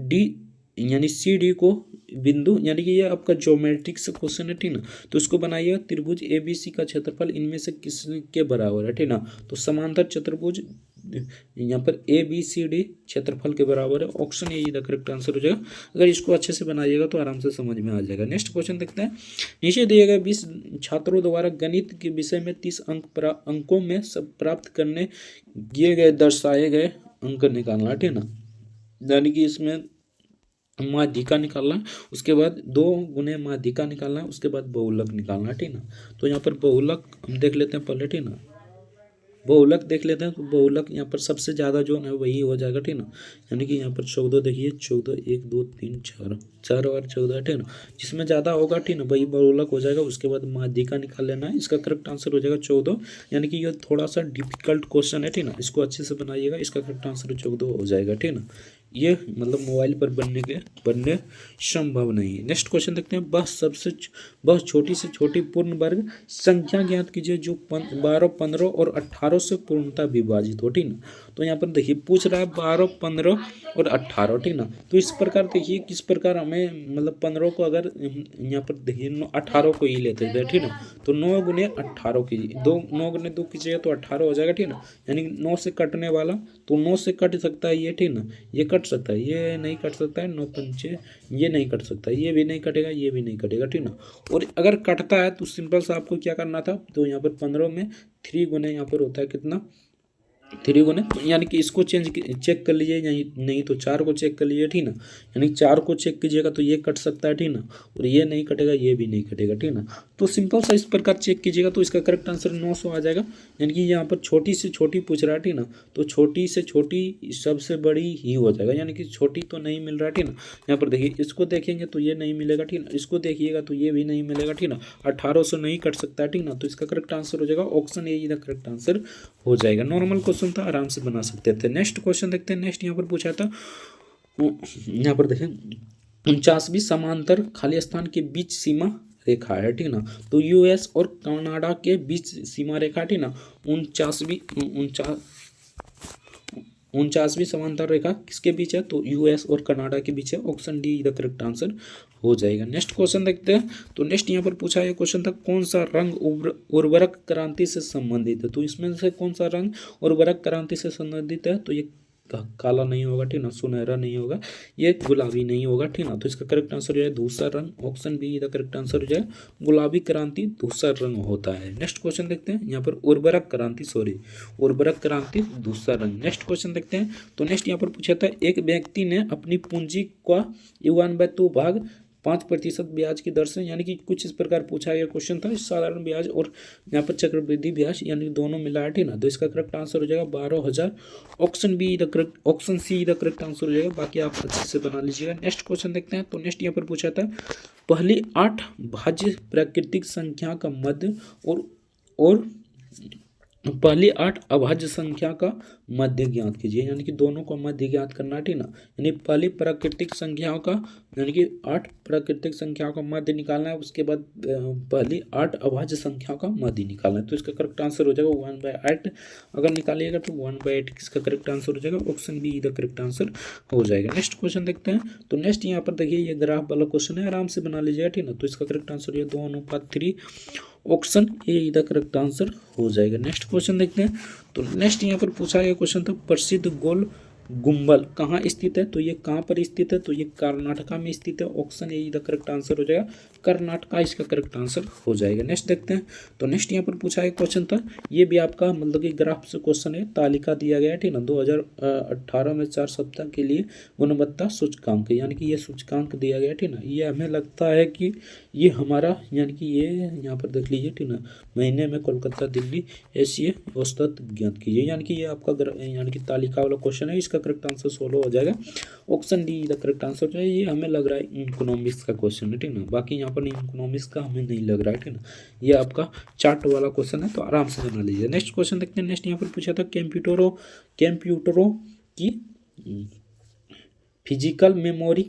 D यानी CD को बिंदु, यानी कि ये आपका ज्योमेट्रिक से क्वेश्चन है, ठीक ना। तो इसको बनाइएगा, त्रिभुज ABC का क्षेत्रफल इनमें से किसके बराबर है, ठीक ना। तो समांतर चतुर्भुज यहाँ पर ABCD क्षेत्रफल के बराबर है। Option A the correct answer हो जाएगा। अगर इसको अच्छे से बनाइएगा तो आराम से समझ में आ जाएगा। नेक्स्ट क्वेश्चन देखते हैं। नीचे दिए गए 20 छात्रों द्वारा गणित के विषय में 30 अंकों में सब प्राप्त करने दिए गए दर्शाए गए अंक निकालना, ठीक ना। यानी कि इसमें माध्यिका निकालना है, उसके बाद 2 गुने माध्यिका निकालना है, उसके बाद बहुलक निकालना है, ठीक ना। तो यहाँ पर बहुलक हम देख लेते हैं पहले, ठीक ना। बहुलक देख लेते हैं। तो बहुलक यहाँ पर सबसे ज़्यादा जो है वही हो जाएगा, ठीक ना। यानी कि यहाँ पर 14 देखिए, 14 1 2 3 4 और 14, ठीक ना। जिसमें ज़्यादा होगा, ठीक ना, वही बहुलक हो जाएगा। उसके बाद माध्यिका निकाल लेना है, इसका करेक्ट आंसर हो जाएगा 14। यानी कि ये थोड़ा सा डिफिकल्ट क्वेश्चन है, ठीक ना। इसको अच्छे से बनाइएगा, इसका करेक्ट आंसर 14 हो जाएगा, ठीक ना। ये मतलब मोबाइल पर बनने संभव नहीं है। नेक्स्ट क्वेश्चन देखते हैं। वह छोटी से छोटी पूर्ण वर्ग संख्या ज्ञात कीजिए जो 12, 15 और 18 से पूर्णतः विभाजित हो, ठीक ना। तो यहाँ पर देखिए पूछ रहा है 12, 15 और 18, ठीक ना। तो इस प्रकार देखिए किस प्रकार हमें मतलब 15 को अगर यहाँ पर देखिए 18 को ही लेते थे, ठीक ना। तो 9 गुने 18 कीजिए, 9 गुने 2 कीजिएगा तो 18 हो जाएगा, ठीक ना। यानी 9 से कटने वाला, तो 9 से कट सकता है ये, ठीक ना। ये कट सकता है, ये नहीं कट सकता है, 9 पंचे ये नहीं कट सकता, ये भी नहीं कटेगा, ये भी नहीं कटेगा, ठीक ना। और अगर कटता है तो सिंपल सा आपको क्या करना था, तो यहाँ पर 15 में 3 गुने यहाँ पर होता है कितना, 3 गुने, यानी कि इसको चेक कर लीजिए, नहीं तो 4 को चेक कर लीजिए, ठीक ना। यानी 4 को चेक कीजिएगा तो ये कट सकता है, ठीक ना, और ये नहीं कटेगा, ये भी नहीं कटेगा, ठीक ना। तो सिंपल सा इस प्रकार चेक कीजिएगा तो इसका करेक्ट आंसर 900 आ जाएगा। यानी कि यहाँ पर छोटी से छोटी पूछ रहा है, ठीक ना। तो छोटी से छोटी सबसे बड़ी ही हो जाएगा, यानी कि छोटी तो नहीं मिल रहा है, ठीक ना। यहाँ पर देखिए इसको देखेंगे तो ये नहीं मिलेगा, ठीक ना। इसको देखिएगा तो ये भी नहीं मिलेगा, ठीक ना। 1800 नहीं कट सकता है, ठीक ना। तो इसका करेक्ट आंसर हो जाएगा option A the correct answer हो जाएगा। नॉर्मल क्वेश्चन था, आराम से बना सकते थे। नेक्स्ट क्वेश्चन देखते हैं। नेक्स्ट यहाँ पर पूछा था यहाँ पर देखें 49वीं समांतर खाली स्थान के बीच सीमा रेखा है, ठीक ना। तो यूएस और कनाडा के बीच सीमा रेखा, ठीक ना। 49वीं समांतर रेखा किसके बीच है, तो यूएस और कनाडा के बीच है। Option D the correct answer हो जाएगा। नेक्स्ट क्वेश्चन देखते हैं। तो नेक्स्ट यहाँ पर पूछा है क्वेश्चन था कौन सा रंग उर्वरक क्रांति से संबंधित है। तो इसमें से कौन सा रंग उर्वरक क्रांति से संबंधित है, तो ये काला नहीं होगा, ठीक ना, सुनहरा नहीं होगा, ये गुलाबी नहीं होगा, ठीक ना। तो इसका करेक्ट आंसर हो जाए धूसर रंग। Option B the correct answer हो जाए गुलाबी क्रांति धूसर रंग होता है। नेक्स्ट क्वेश्चन देखते हैं। यहाँ पर उर्वरक क्रांति धूसर रंग। नेक्स्ट क्वेश्चन देखते हैं। तो नेक्स्ट यहाँ पर पूछा था एक व्यक्ति ने अपनी पूंजी का 1/2 भाग 5% ब्याज की दर से, यानी कि कुछ इस प्रकार पूछा गया क्वेश्चन था। साधारण ब्याज और यहाँ पर चक्रवृद्धि ब्याज यानी दोनों मिला है, ठीक ना। तो इसका करेक्ट आंसर हो जाएगा 12,000। Option see the correct answer हो जाएगा। बाकी आप अच्छे से बना लीजिएगा। नेक्स्ट क्वेश्चन देखते हैं। तो नेक्स्ट यहाँ पर पूछा था पहली 8 भाज्य प्राकृतिक संख्या का मध्य और पहली 8 अभाज्य संख्या का मध्य ज्ञात कीजिए, यानी कि दोनों का मध्य ज्ञात करना, ठीक ना। यानी पहली प्राकृतिक संख्याओं का, यानी कि 8 प्राकृतिक संख्याओं का मध्य निकालना है। उसके बाद पहली 8 अभाज्य संख्याओं का मध्य निकालना है। तो इसका करेक्ट आंसर हो जाएगा 1/8। अगर निकालिएगा तो 1/8 इसका करेक्ट आंसर हो जाएगा। Option B the correct answer हो जाएगा। नेक्स्ट क्वेश्चन देखते हैं। तो नेक्स्ट यहाँ पर देखिए ये ग्राफ वाला क्वेश्चन है, आराम से बना लीजिएगा, ठीक ना। तो इसका करेक्ट आंसर है 2:3। Option A the correct answer हो जाएगा। नेक्स्ट क्वेश्चन देखते हैं। तो नेक्स्ट यहाँ पर पूछा गया क्वेश्चन था प्रसिद्ध गोल गुंबद कहाँ स्थित है। तो ये कहाँ पर स्थित है, तो ये कर्नाटका में स्थित है। Option A the correct answer हो जाएगा कर्नाटका इसका करेक्ट आंसर हो जाएगा। नेक्स्ट देखते हैं। तो नेक्स्ट यहाँ पर पूछा गया क्वेश्चन था, ये भी आपका मतलब कि ग्राफ से क्वेश्चन है, तालिका दिया गया है, ठीक ना। 2018 में 4 सप्ताह के लिए गुणवत्ता सूचकांक, यानी कि ये सूचकांक दिया गया है, ठीक ना। ये हमें लगता है कि ये हमारा, यानी कि ये यहाँ पर देख लीजिए, ठीक ना, महीने में कोलकाता दिल्ली एशिया औसत ज्ञात कीजिए, यानी कि ये आपका यानी कि तालिका वाला क्वेश्चन है। इसका करेक्ट आंसर 16 हो जाएगा। Option D the correct answer हो जाएगा। ये हमें लग रहा है इकोनॉमिक्स का क्वेश्चन है, ठीक ना। बाकी यहाँ पर इकोनॉमिक्स का हमें नहीं लग रहा है, ठीक ना। ये आपका चार्ट वाला क्वेश्चन है, तो आराम से बना लीजिए। नेक्स्ट क्वेश्चन देखते हैं। नेक्स्ट यहाँ पर पूछा था कंप्यूटरों की फिजिकल मेमोरी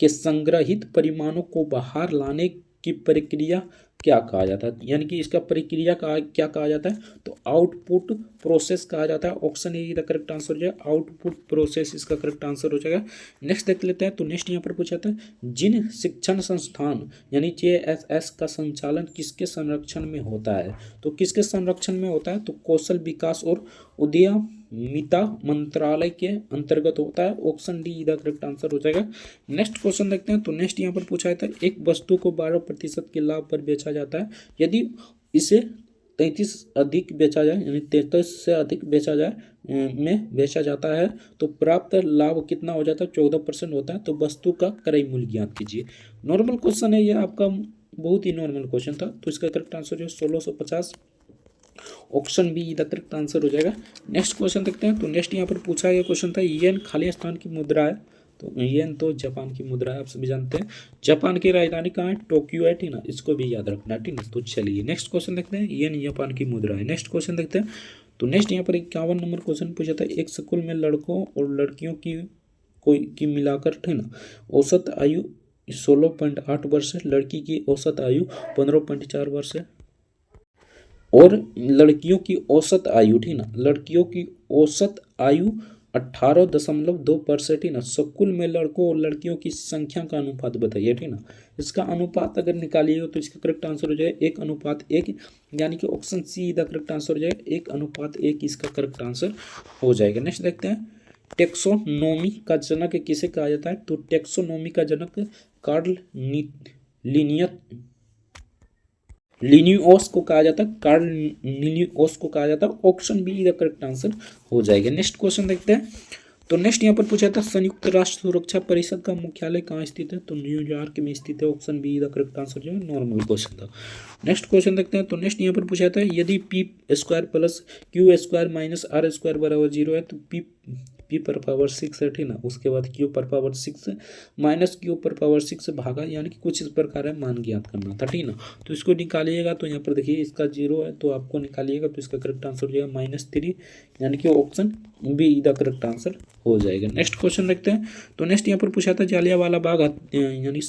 के संग्रहित परिमाणों को बाहर लाने की प्रक्रिया क्या कहा जाता है, यानी कि इसका प्रक्रिया क्या कहा जाता है, तो आउटपुट प्रोसेस कहा जाता है। Option A the correct answer हो जाएगा आउटपुट प्रोसेस इसका करेक्ट आंसर हो जाएगा। नेक्स्ट देख लेते हैं। तो नेक्स्ट यहाँ पर पूछा था जिन शिक्षण संस्थान यानी JSS का संचालन किसके संरक्षण में होता है, तो किसके संरक्षण में होता है, तो कौशल विकास और उद्यमिता मंत्रालय के अंतर्गत होता है। Option D the correct answer हो जाएगा। नेक्स्ट क्वेश्चन देखते हैं। तो नेक्स्ट यहाँ पर पूछा था एक वस्तु को 12% के लाभ पर बेचा जाता है, यदि इसे 33 अधिक बेचा जाए, यानी 33 से अधिक बेचा जाए में बेचा जाता है तो प्राप्त लाभ कितना हो जाता है, 14% होता है। तो वस्तु का क्रय मूल्य ज्ञात कीजिए। नॉर्मल क्वेश्चन है ये आपका, बहुत ही नॉर्मल क्वेश्चन था। तो इसका करेक्ट आंसर जो 1650। Option B the correct answer हो जाएगा। नेक्स्ट क्वेश्चन देखते हैं। तो नेक्स्ट यहाँ पर पूछा गया क्वेश्चन था येन खाली स्थान की मुद्रा है। तो येन तो जापान की मुद्रा है, आप सभी जानते हैं। जापान की राजधानी कहाँ है, टोक्यो है, ठीक ना। इसको भी याद रखना, ठीक ना। तो चलिए नेक्स्ट क्वेश्चन देखते हैं। येन जापान की मुद्रा है। नेक्स्ट क्वेश्चन देखते हैं। तो नेक्स्ट यहाँ पर 51 नंबर क्वेश्चन पूछा था एक स्कूल में लड़कों और लड़कियों की मिलाकर, ठीक ना, औसत आयु 16.8 वर्ष है। लड़की की औसत आयु 15.4 वर्ष है और लड़कियों की औसत आयु, ठीक ना, लड़कियों की औसत आयु 18.2%, ठीक ना। स्कूल में लड़कों और लड़कियों की संख्या का अनुपात बताइए, ठीक ना। इसका अनुपात अगर निकालिएगा तो इसका करेक्ट आंसर हो जाए 1:1, यानी कि option see the correct answer हो जाएगा 1:1 इसका करेक्ट आंसर हो जाएगा। नेक्स्ट देखते हैं। टेक्सोनोमी का जनक किसे कहा जाता है, तो टेक्सोनोमी का जनक कार्ल लिनियोस को कहा जाता है, कार्ल लिनियोस को कहा जाता है। Option B the correct answer हो जाएगा। नेक्स्ट क्वेश्चन देखते हैं। तो नेक्स्ट यहाँ पर पूछा था संयुक्त राष्ट्र सुरक्षा परिषद का मुख्यालय कहाँ स्थित है, तो न्यूयॉर्क में स्थित है। Option B the correct answer जो है नॉर्मल क्वेश्चन था। नेक्स्ट क्वेश्चन देखते हैं। तो नेक्स्ट यहाँ पर पूछा था यदि p² + q² - r² = 0 है तो p p पर पावर 6 है, ठीक ना। उसके बाद q पर पावर 6 माइनस q पर पावर 6 भागा, यानी कि कुछ इस प्रकार है, मान ज्ञात करना था, ठीक ना। तो इसको निकालिएगा तो यहाँ पर देखिए इसका 0 है, तो आपको निकालिएगा तो इसका करेक्ट आंसर हो जाएगा -3, यानी कि option B the correct answer हो जाएगा। नेक्स्ट क्वेश्चन देखते हैं। तो नेक्स्ट यहाँ पर पूछा था जालियांवाला बाग यानी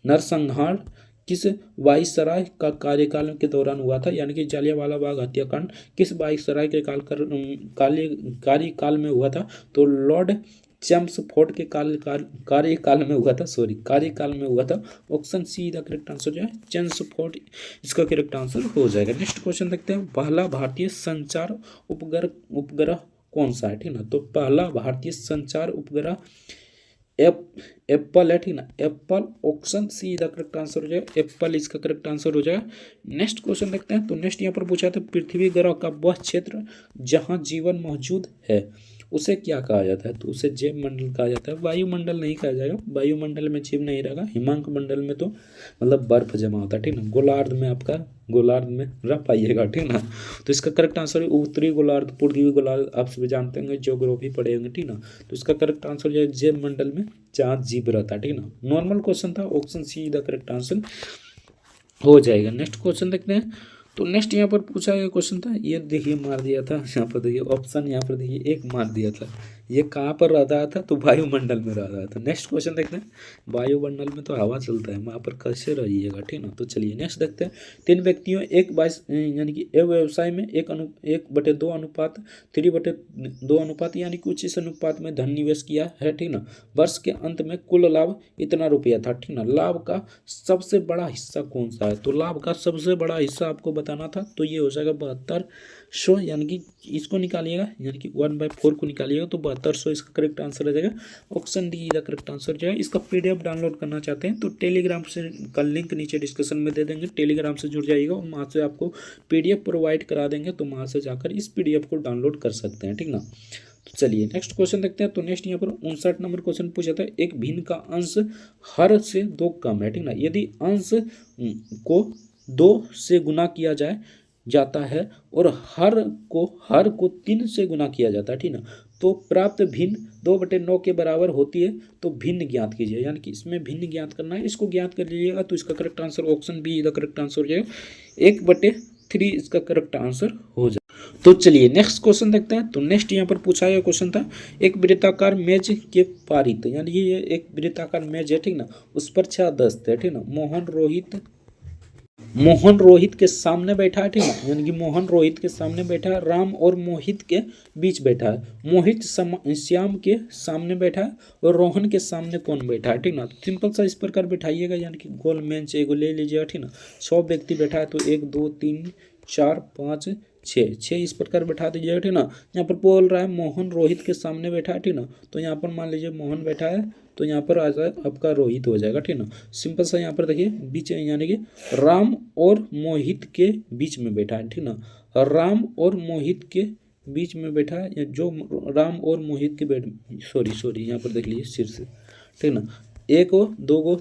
नरसंहार किस वायसराय का कार्यकाल के दौरान हुआ था, यानी कि जालियांवाला बाग हत्याकांड किस वायसराय के कार्यकाल में हुआ था। तो लॉर्ड चेम्सफोर्ड के कार्यकाल में हुआ था, कार्यकाल में हुआ था। Option see the correct answer जो है चेम्सफोर्ड, इसका करेक्ट आंसर हो जाएगा। नेक्स्ट क्वेश्चन देखते हैं। पहला भारतीय संचार उपग्रह कौन सा है, ठीक ना। तो पहला भारतीय संचार उपग्रह एप्पल है, ठीक ना, Apple. Option see the correct answer हो जाएगा एप्पल, इसका करेक्ट आंसर हो जाएगा। नेक्स्ट क्वेश्चन देखते हैं। तो नेक्स्ट यहाँ पर पूछा था पृथ्वी ग्रह का वह क्षेत्र जहाँ जीवन मौजूद है उसे क्या कहा जाता है। तो उसे जैव मंडल कहा जाता है, वायुमंडल नहीं कहा जाएगा, वायुमंडल में जीव नहीं रहेगा। हिमांक मंडल में तो मतलब बर्फ जमा होता है, ठीक ना। गोलार्ध में आपका गोलार्ध में रह पाइएगा, ठीक ना। तो इसका करेक्ट आंसर है उत्तरी गोलार्ध, पूर्वी गोलार्ध, आप सभी जानते होंगे, ज्योग्राफी पढ़े होंगे, ठीक ना। तो इसका करेक्ट आंसर जो है जैव मंडल में जहाँ जीव रहता है, ठीक ना। नॉर्मल क्वेश्चन था, option see the correct answer हो जाएगा। नेक्स्ट क्वेश्चन देखते हैं। तो नेक्स्ट यहाँ पर पूछा गया क्वेश्चन था, ये देखिए मार दिया था यहाँ पर, देखिए ऑप्शन यहाँ पर देखिए एक मार दिया था, ये कहाँ पर रह रहा था, तो वायुमंडल में रह रहा था। नेक्स्ट क्वेश्चन देखते हैं। वायुमंडल में तो हवा चलता है, वहाँ पर कैसे रहिएगा, ठीक ना। तो चलिए नेक्स्ट देखते हैं। 3 व्यक्तियों यानी कि एक व्यवसाय में 1/2 अनुपात 3/2 अनुपात यानी कुछ इस अनुपात में धन निवेश किया है, ठीक ना। वर्ष के अंत में कुल लाभ इतना रुपया था, ठीक ना। लाभ का सबसे बड़ा हिस्सा कौन सा है, तो लाभ का सबसे बड़ा हिस्सा आपको बताना था, तो ये हो जाएगा 7200, यानी कि इसको निकालिएगा, यानी कि 1/4 को निकालिएगा तो 7200 इसका करेक्ट आंसर हो जाएगा। ऑप्शन डी का करेक्ट आंसर जो है। इसका PDF डाउनलोड करना चाहते हैं तो टेलीग्राम से का लिंक नीचे डिस्क्रिप्शन में दे देंगे, टेलीग्राम से जुड़ जाइएगा और वहाँ से आपको PDF प्रोवाइड करा देंगे, तो वहाँ से जाकर इस PDF को डाउनलोड कर सकते हैं, ठीक ना। तो चलिए नेक्स्ट क्वेश्चन देखते हैं। तो नेक्स्ट यहाँ पर 59 नंबर क्वेश्चन पूछा था। एक भिन्न का अंश हर से 2 कम है, ठीक ना। यदि अंश को 2 से गुना किया जाता है और हर को 3 से गुना किया जाता है, ठीक ना, तो प्राप्त भिन्न 2/9 के बराबर होती है। तो भिन्न ज्ञात कीजिए, यानी कि इसमें भिन्न ज्ञात करना है, इसको ज्ञात कर लीजिएगा तो इसका correct answer option B the correct answer हो जाएगा। 1/3 इसका करेक्ट आंसर हो जाए। तो चलिए नेक्स्ट क्वेश्चन देखते हैं। तो नेक्स्ट यहाँ पर पूछा गया क्वेश्चन था, एक वृत्ताकार मेज के पारित, यानी ये एक वृत्ताकार मेज है, ठीक ना, उस पर 6 दस्त है, ठीक ना। मोहन रोहित के सामने बैठा है, ठीक है, यानी कि मोहन रोहित के सामने बैठा है। राम और मोहित के बीच बैठा है। मोहित श्याम के सामने बैठा है और रोहन के सामने कौन बैठा है, ठीक ना। सिंपल सा इस प्रकार बैठाइएगा, यानी कि गोल बेंच एगो ले लीजिएगा, ठीक ना। 100 व्यक्ति बैठा है तो 1 2 3 4 5 6 इस प्रकार बैठा दीजिएगा, ठीक ना। यहाँ पर बोल रहा है मोहन रोहित के सामने बैठा है, ठीक ना, तो यहाँ पर मान लीजिए मोहन बैठा है तो यहाँ पर आ जाए आपका रोहित हो जाएगा, ठीक ना। सिंपल सा यहाँ पर देखिए बीच, यानी कि राम और मोहित के बीच में बैठा है, ठीक ना। राम और मोहित के बीच में बैठा है, जो राम और मोहित के सॉरी यहाँ पर देख लीजिए सिर से, ठीक ना। 1 हो 2 को,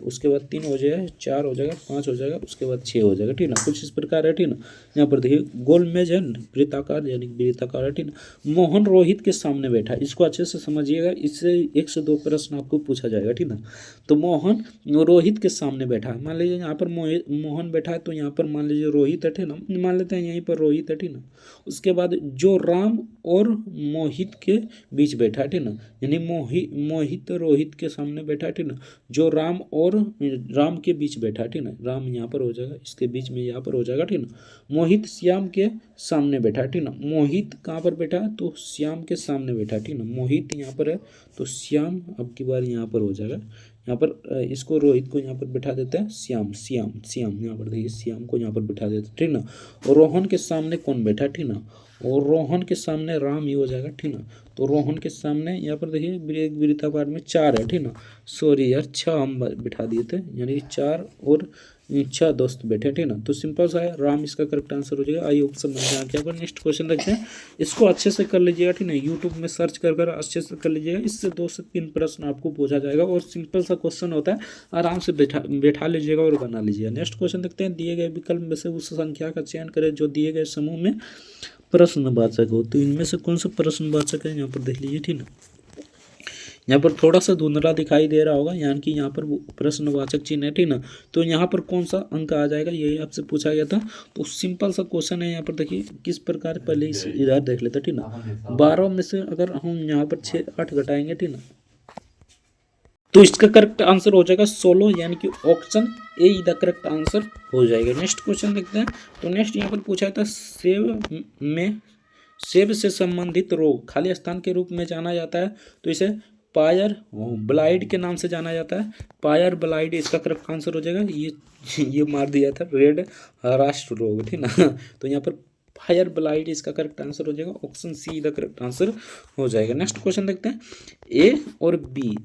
उसके बाद 3 हो जाएगा, 4 हो जाएगा, 5 हो जाएगा, उसके बाद 6 हो जाएगा, ठीक ना। कुछ इस प्रकार है, ठीक ना। यहाँ पर देखिए गोल मेज है, वृत्ताकार यानी वृत्ताकार है, ठीक ना। मोहन रोहित के सामने बैठा है, इसको अच्छे से समझिएगा, इससे 1 से 2 प्रश्न आपको पूछा जाएगा, ठीक ना। तो मोहन रोहित के सामने बैठा है, मान लीजिए यहाँ पर मोहन बैठा है तो यहाँ पर मान लीजिए रोहित है, ठीक ना, मान लेते हैं यहीं पर रोहित है, ठीक ना। उसके बाद जो राम और मोहित के बीच बैठा है, ठीक ना, यानी मोहित रोहित के सामने बैठा है, ठीक ना। जो राम और राम के बीच बैठा है, ठीक ना, राम यहाँ पर हो जाएगा, इसके बीच में यहाँ पर हो जाएगा, ठीक ना। मोहित श्याम के सामने बैठा है, ठीक ना। मोहित कहाँ पर बैठा है, तो श्याम के सामने बैठा है, ठीक ना। मोहित यहाँ पर है तो श्याम अब की बार यहाँ पर हो जाएगा। यहाँ पर इसको रोहित को यहाँ पर बैठा देते हैं, श्याम यहाँ पर देखिए श्याम को यहाँ पर बैठा देते हैं, ठीक ना। और रोहन के सामने कौन बैठा है, ठीक ना, और रोहन के सामने राम ही हो जाएगा, ठीक ना। तो रोहन के सामने यहाँ पर देखिए वृत्ताकार में 4 है, ठीक ना। सॉरी यार 6 हम बिठा दिए थे, यानी 4 और 6 दोस्त बैठे, ठीक ना। तो सिंपल सा है, राम इसका करेक्ट आंसर हो जाएगा। आई होप समझ में आ गया। पर नेक्स्ट क्वेश्चन देखते हैं, इसको अच्छे से कर लीजिएगा, ठीक ना। यूट्यूब में सर्च कर अच्छे से कर लीजिएगा, इससे 2 से 3 प्रश्न आपको पूछा जाएगा और सिंपल सा क्वेश्चन होता है, आराम से बैठा लीजिएगा और बना लीजिएगा। नेक्स्ट क्वेश्चन देखते हैं, दिए गए विकल्प में से उस संख्या का चयन करें जो दिए गए समूह में प्रश्नवाचक हो, तो इनमें से कौन सा प्रश्नवाचक है यहाँ पर देख लीजिए, ठीक ना। यहाँ पर थोड़ा सा धुंधला दिखाई दे रहा होगा, यानी कि यहाँ पर वो प्रश्नवाचक चिन्ह है, ठीक ना। तो यहाँ पर कौन सा अंक आ जाएगा, यही आपसे पूछा गया था। तो सिंपल सा क्वेश्चन है यहाँ पर, देखिए किस प्रकार, पहले इस इधर देख लेते, ठीक ना। 12 में से अगर हम यहाँ पर 6 8 घटाएंगे, ठीक ना, तो इसका करेक्ट आंसर हो जाएगा 16, यानी कि option A the correct answer हो जाएगा। नेक्स्ट क्वेश्चन देखते हैं। तो नेक्स्ट यहाँ पर पूछा था, सेब से संबंधित रोग खाली स्थान के रूप में जाना जाता है, तो इसे पायर ब्लाइट के नाम से जाना जाता है। पायर ब्लाइट इसका करेक्ट आंसर हो जाएगा। ये मार दिया था रेड राष्ट्र रोग, ठीक ना। तो यहाँ पर फायर ब्लाइट इसका करेक्ट आंसर हो जाएगा, option see the correct answer हो जाएगा। नेक्स्ट क्वेश्चन देखते हैं। ए और बी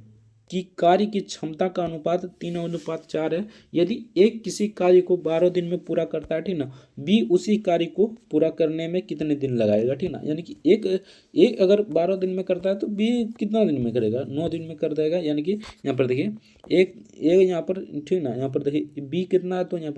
की कार्य की क्षमता का अनुपात 3:4 है। यदि एक किसी कार्य को 12 दिन में पूरा करता है, ठीक ना, बी उसी कार्य को पूरा करने में कितने दिन लगाएगा, ठीक ना। यानी कि एक अगर 12 दिन में करता है तो बी कितना दिन में करेगा, 9 दिन में कर देगा। यानी कि यहाँ पर देखिए एक यहाँ पर, ठीक ना, यहाँ पर देखिए बी कितना है, तो यहाँ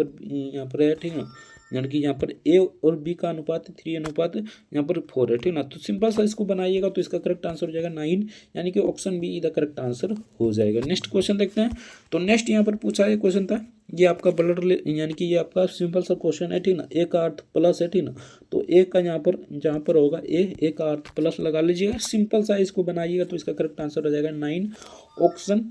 पर है, ठीक ना। यानी कि यहाँ पर ए और बी का अनुपात 3:4 यहाँ पर 4 है, ठीक ना। तो सिंपल सा इसको बनाइएगा तो इसका करेक्ट आंसर हो जाएगा 9, यानी कि option B the correct answer हो जाएगा। नेक्स्ट क्वेश्चन देखते हैं। तो नेक्स्ट यहाँ पर पूछा है क्वेश्चन था, ये आपका यानी कि ये आपका सिंपल सा क्वेश्चन है, ठीक ना। ए का अर्थ प्लस है, ठीक ना। तो ए का यहाँ पर जहाँ पर होगा ए का अर्थ प्लस लगा लीजिएगा। सिंपल सा इसको बनाइएगा तो इसका करेक्ट आंसर हो जाएगा 9, option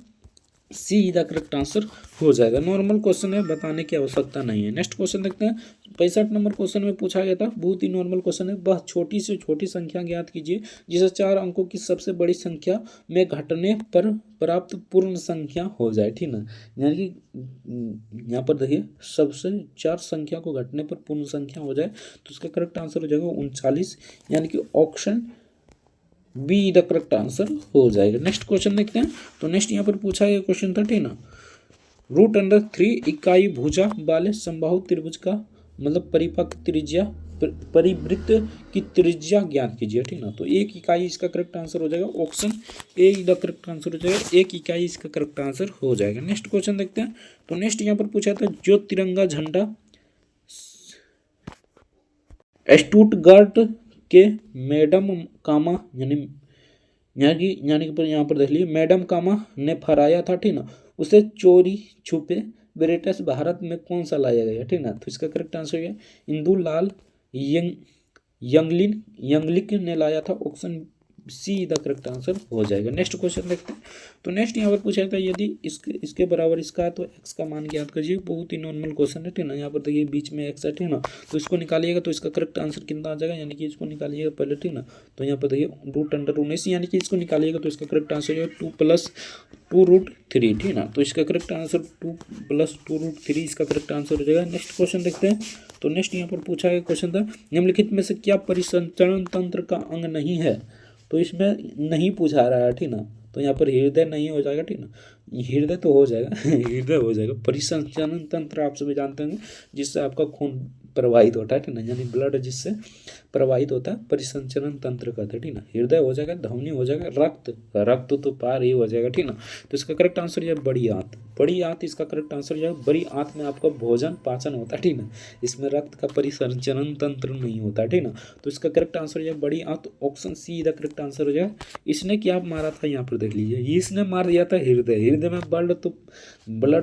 see the correct answer हो जाएगा। नॉर्मल क्वेश्चन है, बताने की आवश्यकता नहीं है। नेक्स्ट क्वेश्चन देखते हैं। 65 नंबर क्वेश्चन में पूछा गया था, बहुत ही नॉर्मल क्वेश्चन है। वह छोटी से छोटी संख्या ज्ञात कीजिए जिसे 4 अंकों की सबसे बड़ी संख्या में घटने पर प्राप्त पूर्ण संख्या हो जाए, ठीक ना। यानी कि यहाँ पर देखिए सबसे 4 संख्या को घटने पर पूर्ण संख्या हो जाए, तो उसका करेक्ट आंसर हो जाएगा 39, यानी कि option B the correct answer हो जाएगा। नेक्स्ट क्वेश्चन देखते हैं। तो नेक्स्ट यहाँ पर पूछा गया क्वेश्चन था, ठीक ना। √3 इकाई भुजा वाले समबाहु त्रिभुज का मतलब परिपथ त्रिज्या परिवृत्त की त्रिज्या ज्ञात कीजिए, ठीक ना। तो 1 इकाई इसका करेक्ट आंसर हो जाएगा, option A the correct answer हो जाएगा, 1 इकाई इसका करेक्ट आंसर हो जाएगा। नेक्स्ट क्वेश्चन देखते हैं। तो नेक्स्ट यहाँ पर पूछा था, जो तिरंगा झंडा स्टुटगार्ट के मैडम कामा यानी कि यहाँ पर देख लीजिए मैडम कामा ने फहराया था, ठीक ना, उसे चोरी छुपे ब्रिटिश भारत में कौन सा लाया गया, ठीक ना। तो इसका करेक्ट आंसर है इंदुलाल यंगलिक ने लाया था, option see the correct answer हो जाएगा। नेक्स्ट क्वेश्चन देखते हैं। तो नेक्स्ट यहाँ पर पूछा जाता है, यदि इसके बराबर इसका है तो एक्स का मान ज्ञात कीजिए। बहुत ही नॉर्मल क्वेश्चन है, ठीक ना। यहाँ पर देखिए बीच में एक्स है, ठीक ना। तो इसको निकालिएगा तो इसका करेक्ट आंसर कितना आ जाएगा, यानी कि इसको निकालिएगा पहले, ठीक ना। तो यहाँ पर देखिए √19, यानी कि इसको निकालिएगा तो इसका करेक्ट आंसर है 2 + 2√3, ठीक ना। तो इसका करेक्ट आंसर 2 + 2√3 इसका करेक्ट आंसर हो जाएगा। नेक्स्ट क्वेश्चन देखते हैं। तो नेक्स्ट यहाँ पर पूछा गया क्वेश्चन था, निम्नलिखित में से क्या परिसंचरण तंत्र का अंग नहीं है। तो इसमें नहीं पूछा रहा है, ठीक ना। तो यहाँ पर हृदय नहीं हो जाएगा, ठीक ना। हृदय तो हो जाएगा हृदय हो जाएगा। परिसंचरण तंत्र आप सभी जानते हैं जिससे आपका खून प्रवाहित होता है, ठीक ना, यानी ब्लड जिससे प्रवाहित होता है परिसंचरण तंत्र कहते हैं, ठीक ना। हृदय हो जाएगा, ध्वनि हो जाएगा, रक्त तो पार ही हो जाएगा, ठीक ना। तो इसका करेक्ट आंसर है बड़ी आंत इसका करेक्ट आंसर है। बड़ी आंत में आपका भोजन पाचन होता है, ठीक ना। इसमें रक्त का परिसंचरण तंत्र नहीं होता है, ठीक ना। तो इसका करेक्ट आंसर है बड़ी आंत, option see the correct answer हो जाएगा। इसने क्या मारा था, यहाँ पर देख लीजिए, इसने मार दिया था हृदय में ब्लड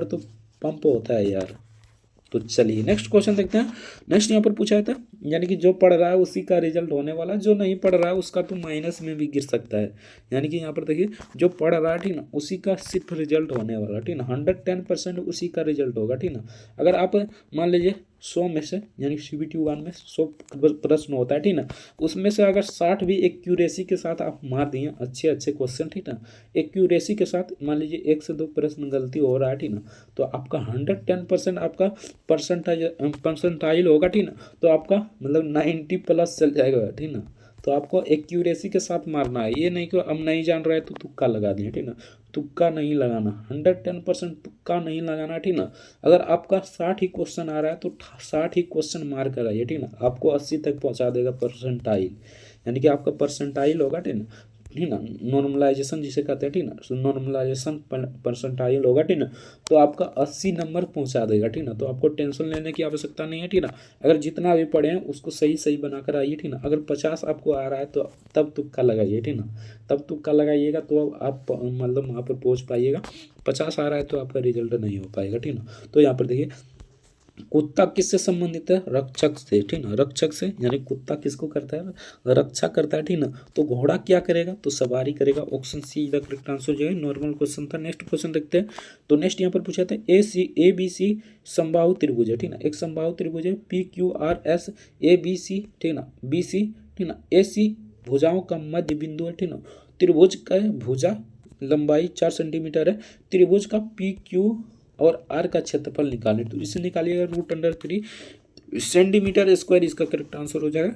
तो पंप होता है यार। तो चलिए नेक्स्ट क्वेश्चन देखते हैं। नेक्स्ट यहाँ पर पूछा था, यानी कि जो पढ़ रहा है उसी का रिजल्ट होने वाला, जो नहीं पढ़ रहा है उसका तो माइनस में भी गिर सकता है। यानी कि यहाँ पर देखिए जो पढ़ रहा है, ठीक ना, उसी का सिर्फ रिजल्ट होने वाला, ठीक ना। 110% उसी का रिजल्ट होगा, ठीक ना। अगर आप मान लीजिए 100 में से, यानी CBT 1 में 100 प्रश्न होता है, ठीक ना, उसमें से अगर 60 भी एक्यूरेसी के साथ आप मार दिए, अच्छे क्वेश्चन, ठीक ना, एक्यूरेसी के साथ, मान लीजिए 1 से 2 प्रश्न गलती हो रहा है, ठीक ना, तो आपका 110% आपका परसेंटाइल होगा, ठीक ना। तो आपका मतलब 90+ चल जाएगा, ठीक ना। तो आपको एक्यूरेसी के साथ मारना है, ये नहीं कि अब नहीं जान रहा है तो तुक्का लगा दिए, ठीक ना। तुक्का नहीं लगाना, 110% तुक्का नहीं लगाना, ठीक ना। अगर आपका 60 ही क्वेश्चन आ रहा है तो 60 ही क्वेश्चन मार कर आइए, ठीक ना। आपको 80 तक पहुंचा देगा परसेंटाइल, यानी कि आपका परसेंटाइल होगा, ठीक ना। ठीक ना, नॉर्मलाइजेशन जिसे कहते हैं, ठीक ना, नॉर्मलाइजेशन परसेंटाइल होगा, ठीक ना, तो आपका 80 नंबर पहुंचा देगा, ठीक ना। तो आपको टेंशन लेने की आवश्यकता नहीं है, ठीक ना। अगर जितना भी पढ़े हैं उसको सही सही बनाकर आइए, ठीक ना। अगर 50 आपको आ रहा है तो तब तुक्का लगाइए, ठीक ना, तब तुक्का लगाइएगा तो आप मतलब वहाँ पर पहुँच पाइएगा। 50 आ रहा है तो आपका रिजल्ट नहीं हो पाएगा, ठीक ना। तो यहाँ पर देखिए कुत्ता किससे संबंधित है, रक्षक से, ठीक ना, रक्षक से, यानी कुत्ता किसको करता है, रक्षा करता है, ठीक ना। तो घोड़ा क्या करेगा, तो सवारी करेगा। Option see the correct answer जो है। नॉर्मल क्वेश्चन था। नेक्स्ट क्वेश्चन देखते हैं। तो नेक्स्ट यहाँ पर पूछा था ABC समबाहु त्रिभुज है, ठीक ना, एक समबाहु त्रिभुज है, PQRS ABC, ठीक ना, BC, ठीक ना, AC भुजाओं का मध्य बिंदु है, ठीक ना। त्रिभुज का भुजा लंबाई 4 सेंटीमीटर है। त्रिभुज का PQ और आर का क्षेत्रफल निकालें, तो इसे निकालिएगा √3 सेंटीमीटर स्क्वायर, इसका करेक्ट आंसर हो जाएगा।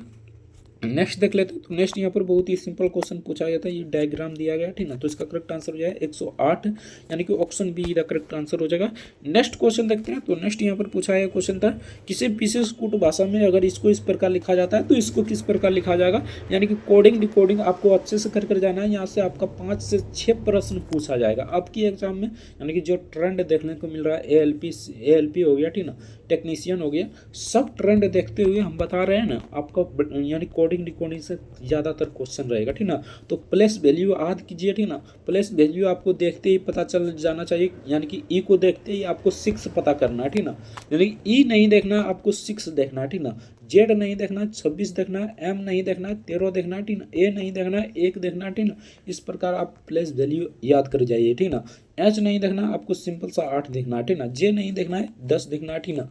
नेक्स्ट देख लेते हैं। तो नेक्स्ट यहाँ पर बहुत ही सिंपल क्वेश्चन पूछा गया था, ये डायग्राम दिया गया, ठीक ना। तो इसका करेक्ट आंसर हो जाएगा 108, यानी कि option B the correct answer हो जाएगा। नेक्स्ट क्वेश्चन देखते हैं। तो नेक्स्ट यहाँ पर पूछा गया क्वेश्चन था, किसी विशेष कूट भाषा में अगर इसको इस प्रकार लिखा जाता है तो इसको किस प्रकार लिखा जाएगा, यानी कि कोडिंग डिकोडिंग आपको अच्छे से कर जाना है। यहाँ से आपका 5 से 6 प्रश्न पूछा जाएगा आपकी एग्जाम में, यानी कि जो ट्रेंड देखने को मिल रहा है, ALP हो गया, ठीक ना, टेक्नीशियन हो गया, सब ट्रेंड देखते हुए हम बता रहे हैं ना आपका, यानी कोडिंग डिकोडिंग से ज़्यादातर क्वेश्चन रहेगा, ठीक ना। तो प्लेस वैल्यू याद कीजिए, ठीक ना। प्लेस वैल्यू आपको देखते ही पता चल जाना चाहिए, यानी कि ई को देखते ही आपको 6 पता करना है, ठीक ना। यानी कि ई नहीं देखना, आपको 6 देखना है, ठीक ना। जेड नहीं देखना, 26 देखना है। एम नहीं देखना है, 13 देखना है, ठीक ना। ए नहीं देखना है, 1 देखना है, ठीक ना। इस प्रकार आप प्लेस वैल्यू याद कर जाइए, ठीक ना। एच नहीं देखना, आपको सिंपल सा 8 देखना है, ठीक ना। जे नहीं देखना है, 10 देखना है, ठीक ना।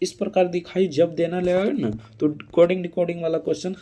इस प्रकार दिखाई जब देना लगेगा ना, तो कोडिंग डिकोडिंग वाला क्वेश्चन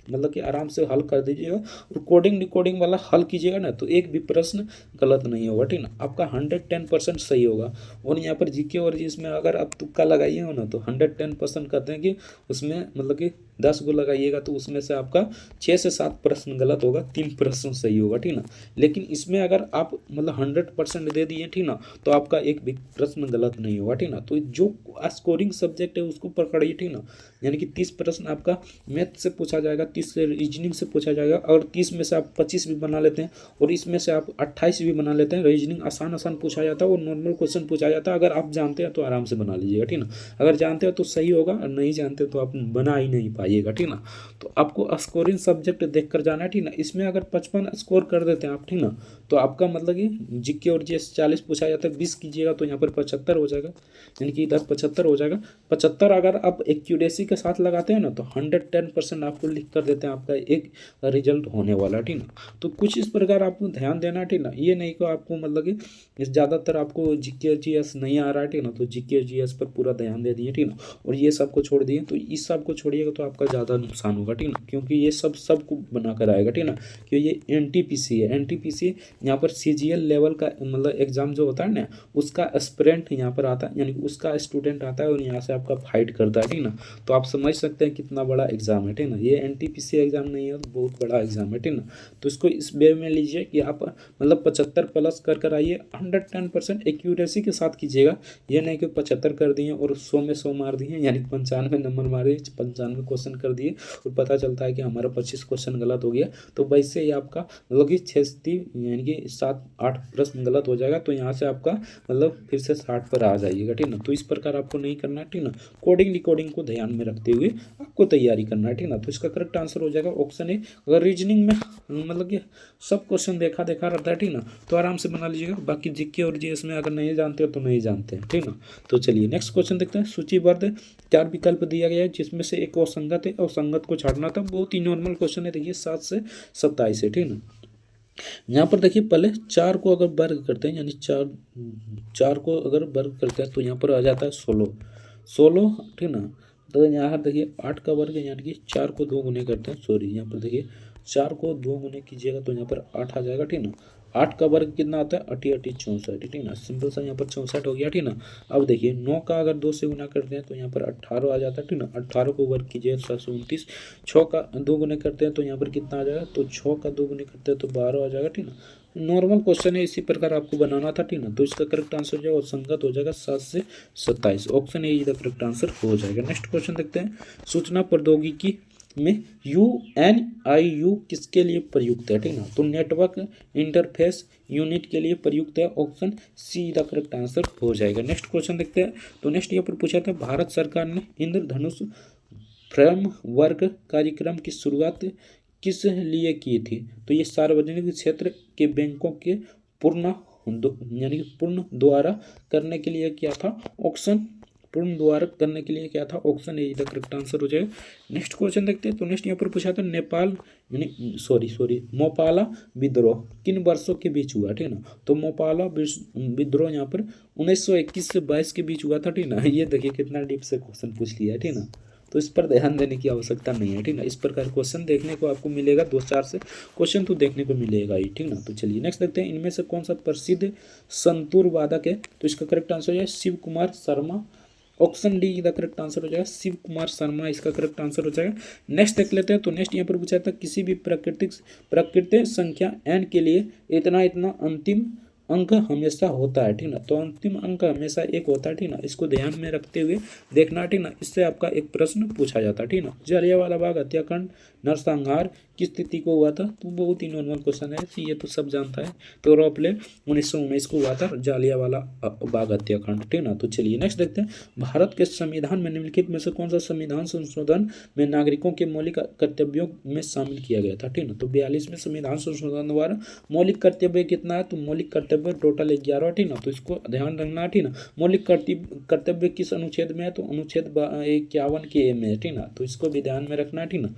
मतलब कि आराम से हल कर दीजिएगा, और कोडिंग डिकोडिंग वाला हल कीजिएगा ना, तो एक भी प्रश्न गलत नहीं होगा, ठीक ना। आपका 110% सही होगा। और यहाँ पर जीके और जिसमें अगर आप तुक्का लगाइए हो ना, तो 110% कहते हैं कि उसमें मतलब कि 10 को लगाइएगा तो उसमें से आपका 6 से 7 प्रश्न गलत होगा, 3 प्रश्न सही होगा, ठीक ना। लेकिन इसमें अगर आप मतलब 100% दे दिए, ठीक ना, तो आपका एक भी प्रश्न गलत नहीं होगा, ठीक ना। तो जो स्कोरिंग सब्जेक्ट है उसको पकड़िए, ठीक ना। यानी कि 30 प्रश्न आपका मैथ से पूछा जाएगा, 30 से रीजनिंग से पूछा जाएगा, और 30 में से आप 25 भी बना लेते हैं, और इसमें से आप 28 भी बना लेते हैं। रीजनिंग आसान आसान पूछा जाता है और नॉर्मल क्वेश्चन पूछा जाता है। अगर आप जानते हैं तो आराम से बना लीजिएगा, ठीक ना। अगर जानते हो तो सही होगा, और नहीं जानते तो आप बना ही नहीं पाइएगा, ठीक ना। तो आपको स्कोरिंग सब्जेक्ट देख कर जाना है, ठीक ना। इसमें अगर 55 स्कोर कर देते हैं आप, ठीक ना, तो आपका मतलब कि जीके और जीएस 40 पूछा जाता है, 20 कीजिएगा तो यहाँ पर 75 हो जाएगा, यानी कि इधर 75 हो जाएगा। 75 अगर आप एक्यूरेसी के साथ लगाते हैं ना, तो 110% आपको लिख कर देते हैं, आपका एक रिजल्ट होने वाला, ठीक ना। तो कुछ इस प्रकार आपको ध्यान देना, ठीक ना। ये नहीं कि आपको मतलब कि ज़्यादातर आपको जीके जीएस नहीं आ रहा है, ठीक ना, तो जीके जीएस पर पूरा ध्यान दे दिए, ठीक ना, और ये सब को छोड़ दिए। तो इस सब को छोड़िएगा तो आपका ज़्यादा नुकसान होगा, ठीक ना, क्योंकि ये सब को बना कर आएगा, ठीक ना। क्योंकि ये NTPC है। NTPC यहाँ पर CGL लेवल का मतलब एग्जाम जो होता है ना, उसका एस्पिरेंट यहाँ पर आता है, यानी कि उसका स्टूडेंट आता है और यहाँ से आपका फाइट करता है, ठीक ना। तो आप समझ सकते हैं कितना बड़ा एग्जाम है, ठीक ना। ये NTPC एग्जाम नहीं है, बहुत बड़ा एग्जाम है, ठीक ना। तो इसको इस वे में लीजिए कि आप मतलब 75 प्लस कर आइए, 110% एक्यूरेसी के साथ कीजिएगा। ये नहीं कि 75 कर दिए और 100 में 100 मार दिए, यानी 95 नंबर मारे, 95 क्वेश्चन कर दिए, और पता चलता है कि हमारा 25 क्वेश्चन गलत हो गया। तो वैसे ही आपका मतलब कि 6 यानी कि 7-8 प्रश्न गलत हो जाएगा। तो यहाँ से आपका मतलब फिर से 60 पर आ जाइएगा, ठीक ना। तो इस प्रकार आपको नहीं करना है, ठीक ना। कोडिंग डिकोडिंग को ध्यान में रखते हुए आपको तैयारी करना है, ठीक ना। तो इसका करेक्ट आंसर हो जाएगा ऑप्शन ए। अगर रीजनिंग में मतलब कि सब क्वेश्चन देखा रहता है, ठीक ना, तो आराम से बना लीजिएगा। बाकी जीके और जीएस में अगर नहीं जानते हो तो नहीं जानते हैं, ठीक ना। तो चलिए नेक्स्ट क्वेश्चन देखते हैं। सूचीबद्ध 4 विकल्प दिया गया है, जिसमें से एक असंगत है, असंगत को छाड़ना था। बहुत ही नॉर्मल क्वेश्चन है, देखिए 7 से 27 है, ठीक ना। यहाँ पर देखिए पहले 4 को अगर वर्ग करते हैं, यानी 4 को अगर वर्ग करते हैं तो यहाँ पर आ जाता है 16, ठीक ना। तो यहाँ देखिए 8 का वर्ग है, यानी कि 4 को 2 गुने करते हैं, सॉरी यहाँ पर देखिए 4 को 2 गुने कीजिएगा तो यहाँ पर 8 आ जाएगा, ठीक ना। 8 का वर्ग कितना आता है, 8 64, ठीक ना। सिंपल सा यहाँ पर 64 हो गया, ठीक ना। अब देखिए 9 का अगर 2 से गुना करते हैं तो यहाँ पर 18 आ जाता है, ठीक ना। 18 को वर्ग कीजिए 729। 6 का 2 गुने करते हैं तो यहाँ पर कितना आ जाएगा, तो 6 का 2 गुने करते हैं तो 12 आ जाएगा, ठीक ना। नॉर्मल क्वेश्चन है, इसी प्रकार आपको बनाना था, ठीक ना। तो इसका करेक्ट आंसर जो है संगत हो जाएगा 7 से 27, option A the correct answer हो जाएगा। नेक्स्ट क्वेश्चन देखते हैं। सूचना प्रौद्योगिकी में UNIU किसके लिए प्रयुक्त है, ठीक ना। तो नेटवर्क इंटरफेस यूनिट के लिए प्रयुक्त है। Option see the correct answer हो जाएगा। नेक्स्ट क्वेश्चन देखते हैं। तो नेक्स्ट यहाँ पर पूछा था भारत सरकार ने इंद्रधनुष फ्रेमवर्क कार्यक्रम की शुरुआत किस लिए की थी। तो ये सार्वजनिक क्षेत्र के बैंकों के पूर्ण यानी कि पूर्ण द्वारा करने के लिए क्या था। ऑप्शन पूर्ण द्वारा करने के लिए क्या था। Option A the correct answer हो जाएगा। नेक्स्ट क्वेश्चन देखते हैं। तो नेक्स्ट यहाँ पर पूछा था नेपाल यानी सॉरी मोपाला विद्रोह किन वर्षों के बीच हुआ, ठीक ना। तो मोपाला विद्रोह यहाँ पर 1921 से 22 के बीच हुआ था, ठीक ना। ये देखिए कितना डीप से क्वेश्चन पूछ लिया है, ठीक ना। तो इस पर ध्यान देने की आवश्यकता नहीं है, ठीक ना। इस प्रकार क्वेश्चन देखने को आपको मिलेगा, 2-4 से क्वेश्चन तो देखने को मिलेगा ही, ठीक ना। तो चलिए नेक्स्ट देखते हैं। इनमें से कौन सा प्रसिद्ध संतूर वादक है। तो इसका करेक्ट आंसर हो जाएगा Shiv Kumar Sharma. Option D the correct answer हो जाएगा शिव कुमार शर्मा, इसका करेक्ट आंसर हो जाएगा। नेक्स्ट देख लेते हैं। तो नेक्स्ट यहाँ पर पूछा था किसी भी प्राकृतिक संख्या n के लिए इतना इतना अंतिम अंक हमेशा होता है, ठीक ना। तो अंतिम अंक हमेशा 1 होता है, ठीक ना। इसको ध्यान में रखते हुए देखना, ठीक ना। इससे आपका एक प्रश्न पूछा जाता है, ठीक ना। जलियांवाला बाग हत्याकांड नरसंहार किस तिथि को हुआ था। तो बहुत ही नॉर्मल क्वेश्चन है, ये तो सब जानता है। तो रॉपले 1919 को हुआ था जलियांवाला बाग हत्याकांड, ठीक ना। तो चलिए नेक्स्ट देखते हैं। भारत के संविधान में निम्नलिखित में से कौन सा संविधान संशोधन में नागरिकों के मौलिक कर्तव्यों में शामिल किया गया था, ठीक ना। तो 42वें संविधान संशोधन द्वारा मौलिक कर्तव्य कितना है। तो मौलिक कर्तव्य टोटल 11, ठीक ना। तो इसको ध्यान रखना है, ठीक ना। मौलिक कर्तव्य किस अनुच्छेद में है। तो अनुच्छेद 51 के ए में है, ठीक ना। तो इसको भी ध्यान में रखना है, ठीक ना।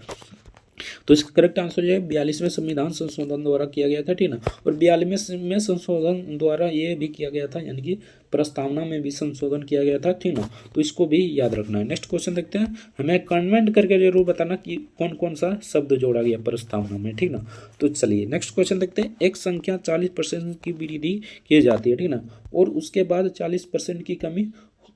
तो इसका करेक्ट आंसर जो है 42वें संविधान संशोधन द्वारा किया गया था, ठीक ना। और 42वें संशोधन द्वारा ये भी किया गया था यानी कि प्रस्तावना में भी संशोधन किया गया था, ठीक ना। तो इसको भी याद रखना है। नेक्स्ट क्वेश्चन देखते हैं। हमें कमेंट करके जरूर बताना कि कौन कौन सा शब्द जोड़ा गया प्रस्तावना में, ठीक ना। तो चलिए नेक्स्ट क्वेश्चन देखते हैं। एक संख्या 40% की वृद्धि की जाती है, ठीक ना, और उसके बाद 40% की कमी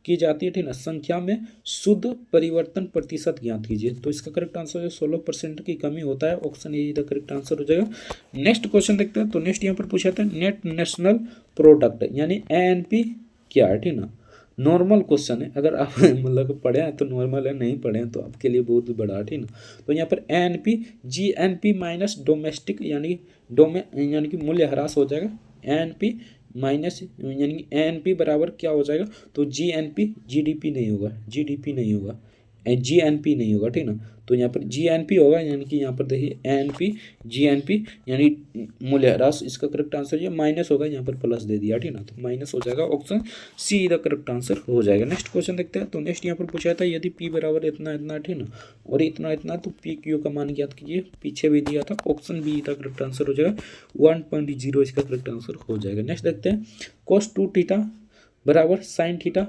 की जाती है, ठीक ना। संख्या में शुद्ध परिवर्तन प्रतिशत ज्ञात कीजिए। तो इसका करेक्ट आंसर है 16% की कमी होता है। Option A the correct answer हो जाएगा। नेक्स्ट क्वेश्चन देखते हैं। तो नेक्स्ट यहाँ पर पूछा था नेट नेशनल प्रोडक्ट यानी ANP क्या है, ठीक ना। नॉर्मल क्वेश्चन है, अगर आप मतलब पढ़े हैं तो नॉर्मल है, नहीं पढ़े हैं तो आपके लिए बहुत बड़ा, ठीक ना। तो यहाँ पर ANP GNP माइनस डोमेस्टिक यानी कि मूल्य ह्रास हो जाएगा। ANP माइनस यानी कि ANP बराबर क्या हो जाएगा। तो GNP GDP नहीं होगा, GDP नहीं होगा, GNP नहीं होगा, ठीक ना। तो यहाँ पर GNP होगा यानी कि यहाँ पर देखिए ANP GNP यानी मूल्य ह्रास। इसका करेक्ट आंसर ये माइनस होगा, यहाँ पर प्लस दे दिया, ठीक ना। तो माइनस हो जाएगा। Option see the correct answer हो जाएगा। नेक्स्ट क्वेश्चन देखते हैं। तो नेक्स्ट यहाँ पर पूछा था यदि P बराबर इतना इतना, ठीक ना, और इतना इतना, तो PQ का मान ज्ञात कीजिए। पीछे भी दिया था। Option B the correct answer हो जाएगा 1.0, इसका करेक्ट आंसर हो जाएगा। नेक्स्ट देखते हैं। cos 2 थीटा बराबर साइन थीटा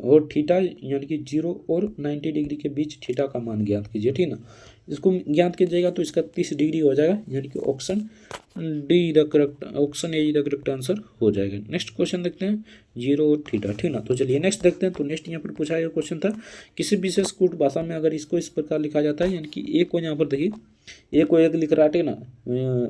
और थीटा यानी कि 0 और 90 डिग्री के बीच थीटा का मान ज्ञात कीजिए, ठीक ना। इसको ज्ञात कीजिएगा तो इसका 30 डिग्री हो जाएगा यानी कि option D the correct, option A the correct answer हो जाएगा। नेक्स्ट क्वेश्चन देखते हैं 0 और थीटा, ठीक ना। तो चलिए नेक्स्ट देखते हैं। तो नेक्स्ट यहाँ पर पूछा गया क्वेश्चन था किसी विशेष कूट भाषा में अगर इसको इस प्रकार लिखा जाता है यानी कि ए को यहाँ पर देखिए ए को 1 लिख रहा है, ठीक ना,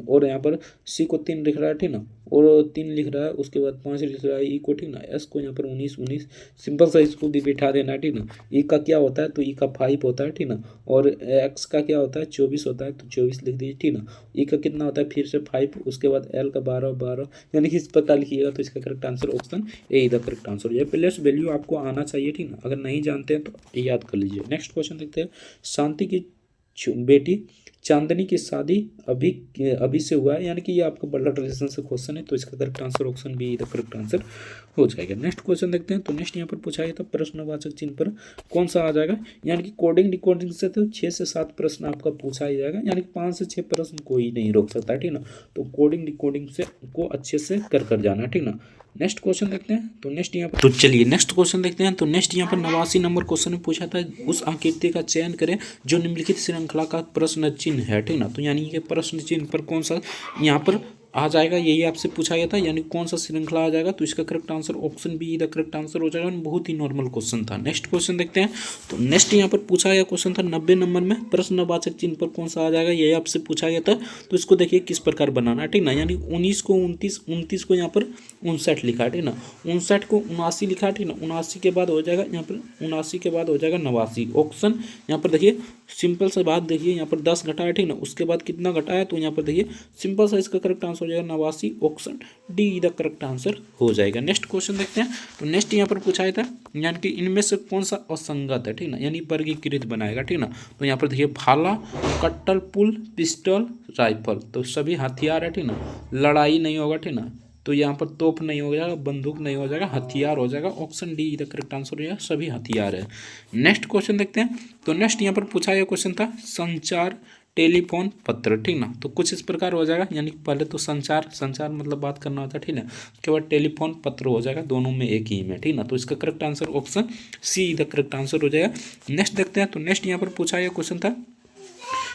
और यहाँ पर सी को 3 लिख रहा है, ठीक ना, और 3 लिख रहा है, उसके बाद 5 लिख रहा है ई को, ठीक ना, एस को यहाँ पर 19 सिंपल सा इसको भी बिठा देना, ठीक ना। ई का क्या होता है। तो ई का 5 होता है, ठीक ना, और एक्स का क्या होता है 24 होता है, तो 24 लिख दीजिए, ठीक ना। ई का कितना होता है फिर से 5, उसके बाद एल का 12 यानी कि इस प्रकार लिखिएगा। तो इसका correct answer option A the correct answer हो जाए। प्लेस वैल्यू आपको आना चाहिए, ठीक ना, अगर नहीं जानते हैं तो याद कर लीजिए। नेक्स्ट क्वेश्चन देखते हैं। शांति की बेटी चांदनी की शादी अभी से हुआ है यानी कि ये आपका ब्लड रिलेशन से क्वेश्चन है। तो इसका correct answer option B the correct answer हो जाएगा। नेक्स्ट क्वेश्चन देखते हैं। तो नेक्स्ट यहाँ पर पूछा गया था प्रश्नवाचक चिन्ह पर कौन सा आ जाएगा यानी कि कोडिंग डिकोडिंग से तो 6 से 7 प्रश्न आपका पूछा ही जाएगा यानी कि 5 से 6 प्रश्न कोई नहीं रोक सकता है, ठीक ना। तो कोडिंग डिकोडिंग से को अच्छे से कर जाना, ठीक ना। नेक्स्ट क्वेश्चन देखते हैं। तो नेक्स्ट यहाँ पर तो चलिए नेक्स्ट क्वेश्चन देखते हैं। तो नेक्स्ट यहाँ पर 89 नंबर क्वेश्चन में पूछा था उस आकृति का चयन करें जो निम्नलिखित श्रृंखला का प्रश्न चिन्ह है, ठीक ना। तो यानी कि प्रश्न चिन्ह पर कौन सा यहाँ पर आ जाएगा यही आपसे पूछा गया था यानी कौन सा श्रृंखला आ जाएगा। तो इसका correct answer option B the correct answer हो जाएगा। बहुत ही नॉर्मल क्वेश्चन था। नेक्स्ट क्वेश्चन देखते हैं। तो नेक्स्ट यहाँ पर पूछा गया क्वेश्चन था 90 नंबर में प्रश्नवाचक चिन्ह पर कौन सा आ जाएगा यही आपसे पूछा गया था। तो इसको देखिए किस प्रकार बनाना है, ठीक ना। यानी 19 को 29 को यहाँ पर 59 लिखा है, ठीक ना। 59 को 79 लिखा है, ठीक ना। 79 के बाद हो जाएगा यहाँ पर 79 के बाद हो जाएगा 89। ऑप्शन यहाँ पर देखिए सिंपल सा बात देखिए, यहाँ पर 10 घटाया, ठीक ना, उसके बाद कितना घटाया, तो यहाँ पर देखिए सिंपल सा इसका करेक्ट आंसर हो जाएगा 89, option D the correct answer हो जाएगा। नेक्स्ट क्वेश्चन देखते हैं। तो नेक्स्ट यहाँ पर पूछा था, यानी कि इनमें से कौन सा असंगत है, ठीक ना, यानी वर्गीकृत बनाएगा, ठीक ना। तो यहाँ पर देखिए भाला, कट्टल, पुल, पिस्टल, राइफल, तो सभी हथियार है, ठीक ना, लड़ाई नहीं होगा, ठीक ना, तो यहाँ पर तोप नहीं हो जाएगा, बंदूक नहीं हो जाएगा, हथियार हो जाएगा, option D the correct answer हो जाएगा, सभी हथियार है। नेक्स्ट क्वेश्चन देखते हैं। तो नेक्स्ट यहाँ पर पूछा यह क्वेश्चन था संचार, टेलीफोन, पत्र, ठीक ना, तो कुछ इस प्रकार हो जाएगा, यानी पहले तो संचार मतलब बात करना होता है, ठीक है, उसके बाद टेलीफोन, पत्र हो जाएगा, दोनों में एक ही में, ठीक ना, तो इसका correct answer option see the correct answer हो जाएगा। नेक्स्ट देखते हैं। तो नेक्स्ट यहाँ पर पूछा यह क्वेश्चन था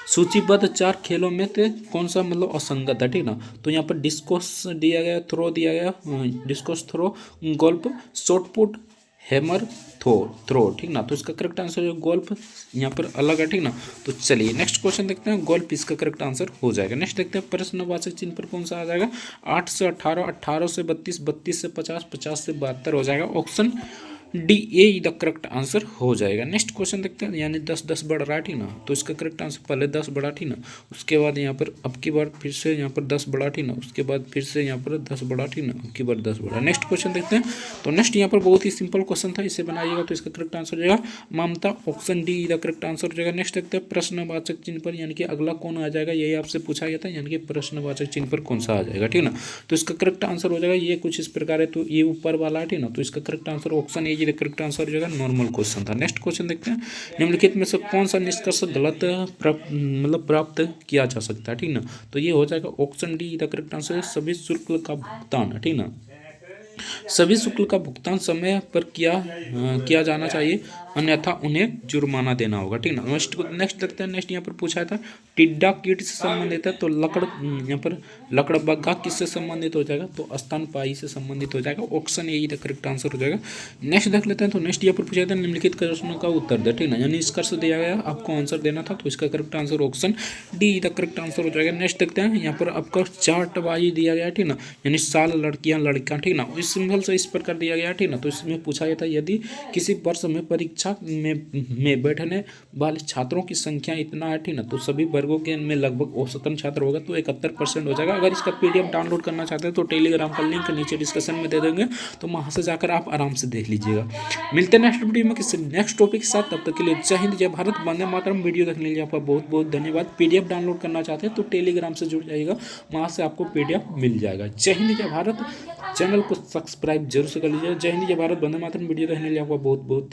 सूचीबद्ध 4 खेलों में से कौन सा मतलब असंगत है, ठीक ना, तो यहाँ पर डिस्कोस दिया गया, थ्रो दिया गया, discus throw, golf, shot put, hammer, throw, ठीक ना, तो इसका करेक्ट आंसर है गोल्फ, यहाँ पर अलग है, ठीक ना। तो चलिए नेक्स्ट क्वेश्चन देखते हैं, गोल्फ इसका करेक्ट आंसर हो जाएगा। नेक्स्ट देखते हैं प्रश्नवाचक चिन्ह पर कौन सा आ जाएगा, 8 से 18, 18 से 32, 32 से 50, 50 से 72 हो जाएगा, option D A the correct answer हो जाएगा। नेक्स्ट क्वेश्चन देखते हैं, यानी 10 10 बढ़ रहा है, ठीक ना, तो इसका करेक्ट आंसर पहले 10 बढ़ा, ठीक ना, उसके बाद यहाँ पर अब की बार फिर से यहाँ पर 10 बढ़ा, ठीक ना, उसके बाद फिर से यहाँ पर 10 बढ़ा, ठीक ना, अब की बार 10 बढ़ा। नेक्स्ट क्वेश्चन देखते हैं। तो नेक्स्ट यहाँ पर बहुत ही सिंपल क्वेश्चन था, इसे बनाइएगा तो इसका करेक्ट आंसर हो जाएगा Mamata, option D the correct answer हो जाएगा। नेक्स्ट देखते हैं प्रश्नवाचक चिन्ह पर, यानी कि अगला कौन आ जाएगा, यही आपसे पूछा गया था, यानी कि प्रश्नवाचक चिन्ह पर कौन सा आ जाएगा, ठीक ना, तो इसका करेक्ट आंसर हो जाएगा ये कुछ इस प्रकार है, तो ये ऊपर वाला है, ठीक ना, तो इसका correct answer option A the correct answer normal question था। नेक्स्ट क्वेश्चन देखते हैं, निम्नलिखित में से कौन सा निष्कर्ष गलत प्राप्त किया जा सकता है, ठीक ना, तो ये हो जाएगा option D the correct answer है सभी शुल्क का भुगतान, ठीक ना, सभी शुल्क का भुगतान समय पर किया जाना चाहिए, अन्यथा उन्हें जुर्माना देना होगा, ठीक ना। नेक्स्ट देखते हैं। नेक्स्ट यहाँ पर पूछा था टिड्डा कीट से संबंधित है, तो यहाँ पर लकड़बग्घा किससे संबंधित हो जाएगा, तो स्तनपायी से संबंधित हो जाएगा, option A the correct answer हो जाएगा। नेक्स्ट देख लेते हैं। तो नेक्स्ट यहाँ पर पूछा था निम्नलिखित प्रश्नों का उत्तर दे, ठीक ना, यानी निष्कर्ष दिया गया, आपको आंसर देना था, तो इसका correct answer option D the correct answer हो जाएगा। नेक्स्ट देखते हैं, यहाँ पर आपका चार्टबाजी दिया गया, ठीक ना, यानी साल लड़कियाँ लड़कियाँ, ठीक ना, इस सिंबल से इस प्रकार दिया गया, ठीक ना, तो इसमें पूछा गया था यदि किसी वर्ष में परीक्षा में बैठने वाले छात्रों की संख्या इतना है, ठीक ना, तो सभी वर्गों के में लगभग औसतन छात्र होगा, तो 71% हो जाएगा। अगर इसका पीडीएफ डाउनलोड करना चाहते हैं तो टेलीग्राम का लिंक नीचे डिस्क्रिप्शन में दे देंगे, तो वहाँ से जाकर आप आराम से देख लीजिएगा। मिलते हैं नेक्स्ट वीडियो में किसी नेक्स्ट टॉपिक के साथ, तब तक के लिए जय हिंद जय भारत, वंदे मातरम। वीडियो देखने के लिए आपका बहुत बहुत धन्यवाद। पीडीएफ डाउनलोड करना चाहते हैं तो टेलीग्राम से जुड़ जाइएगा, वहाँ से आपको पीडीएफ मिल जाएगा। जय हिंद जय भारत, चैनल को सब्सक्राइब जरूर से कर लीजिए। जय हिंद जय भारत, वंदे मातरम। वीडियो देखने के लिए आपका बहुत बहुत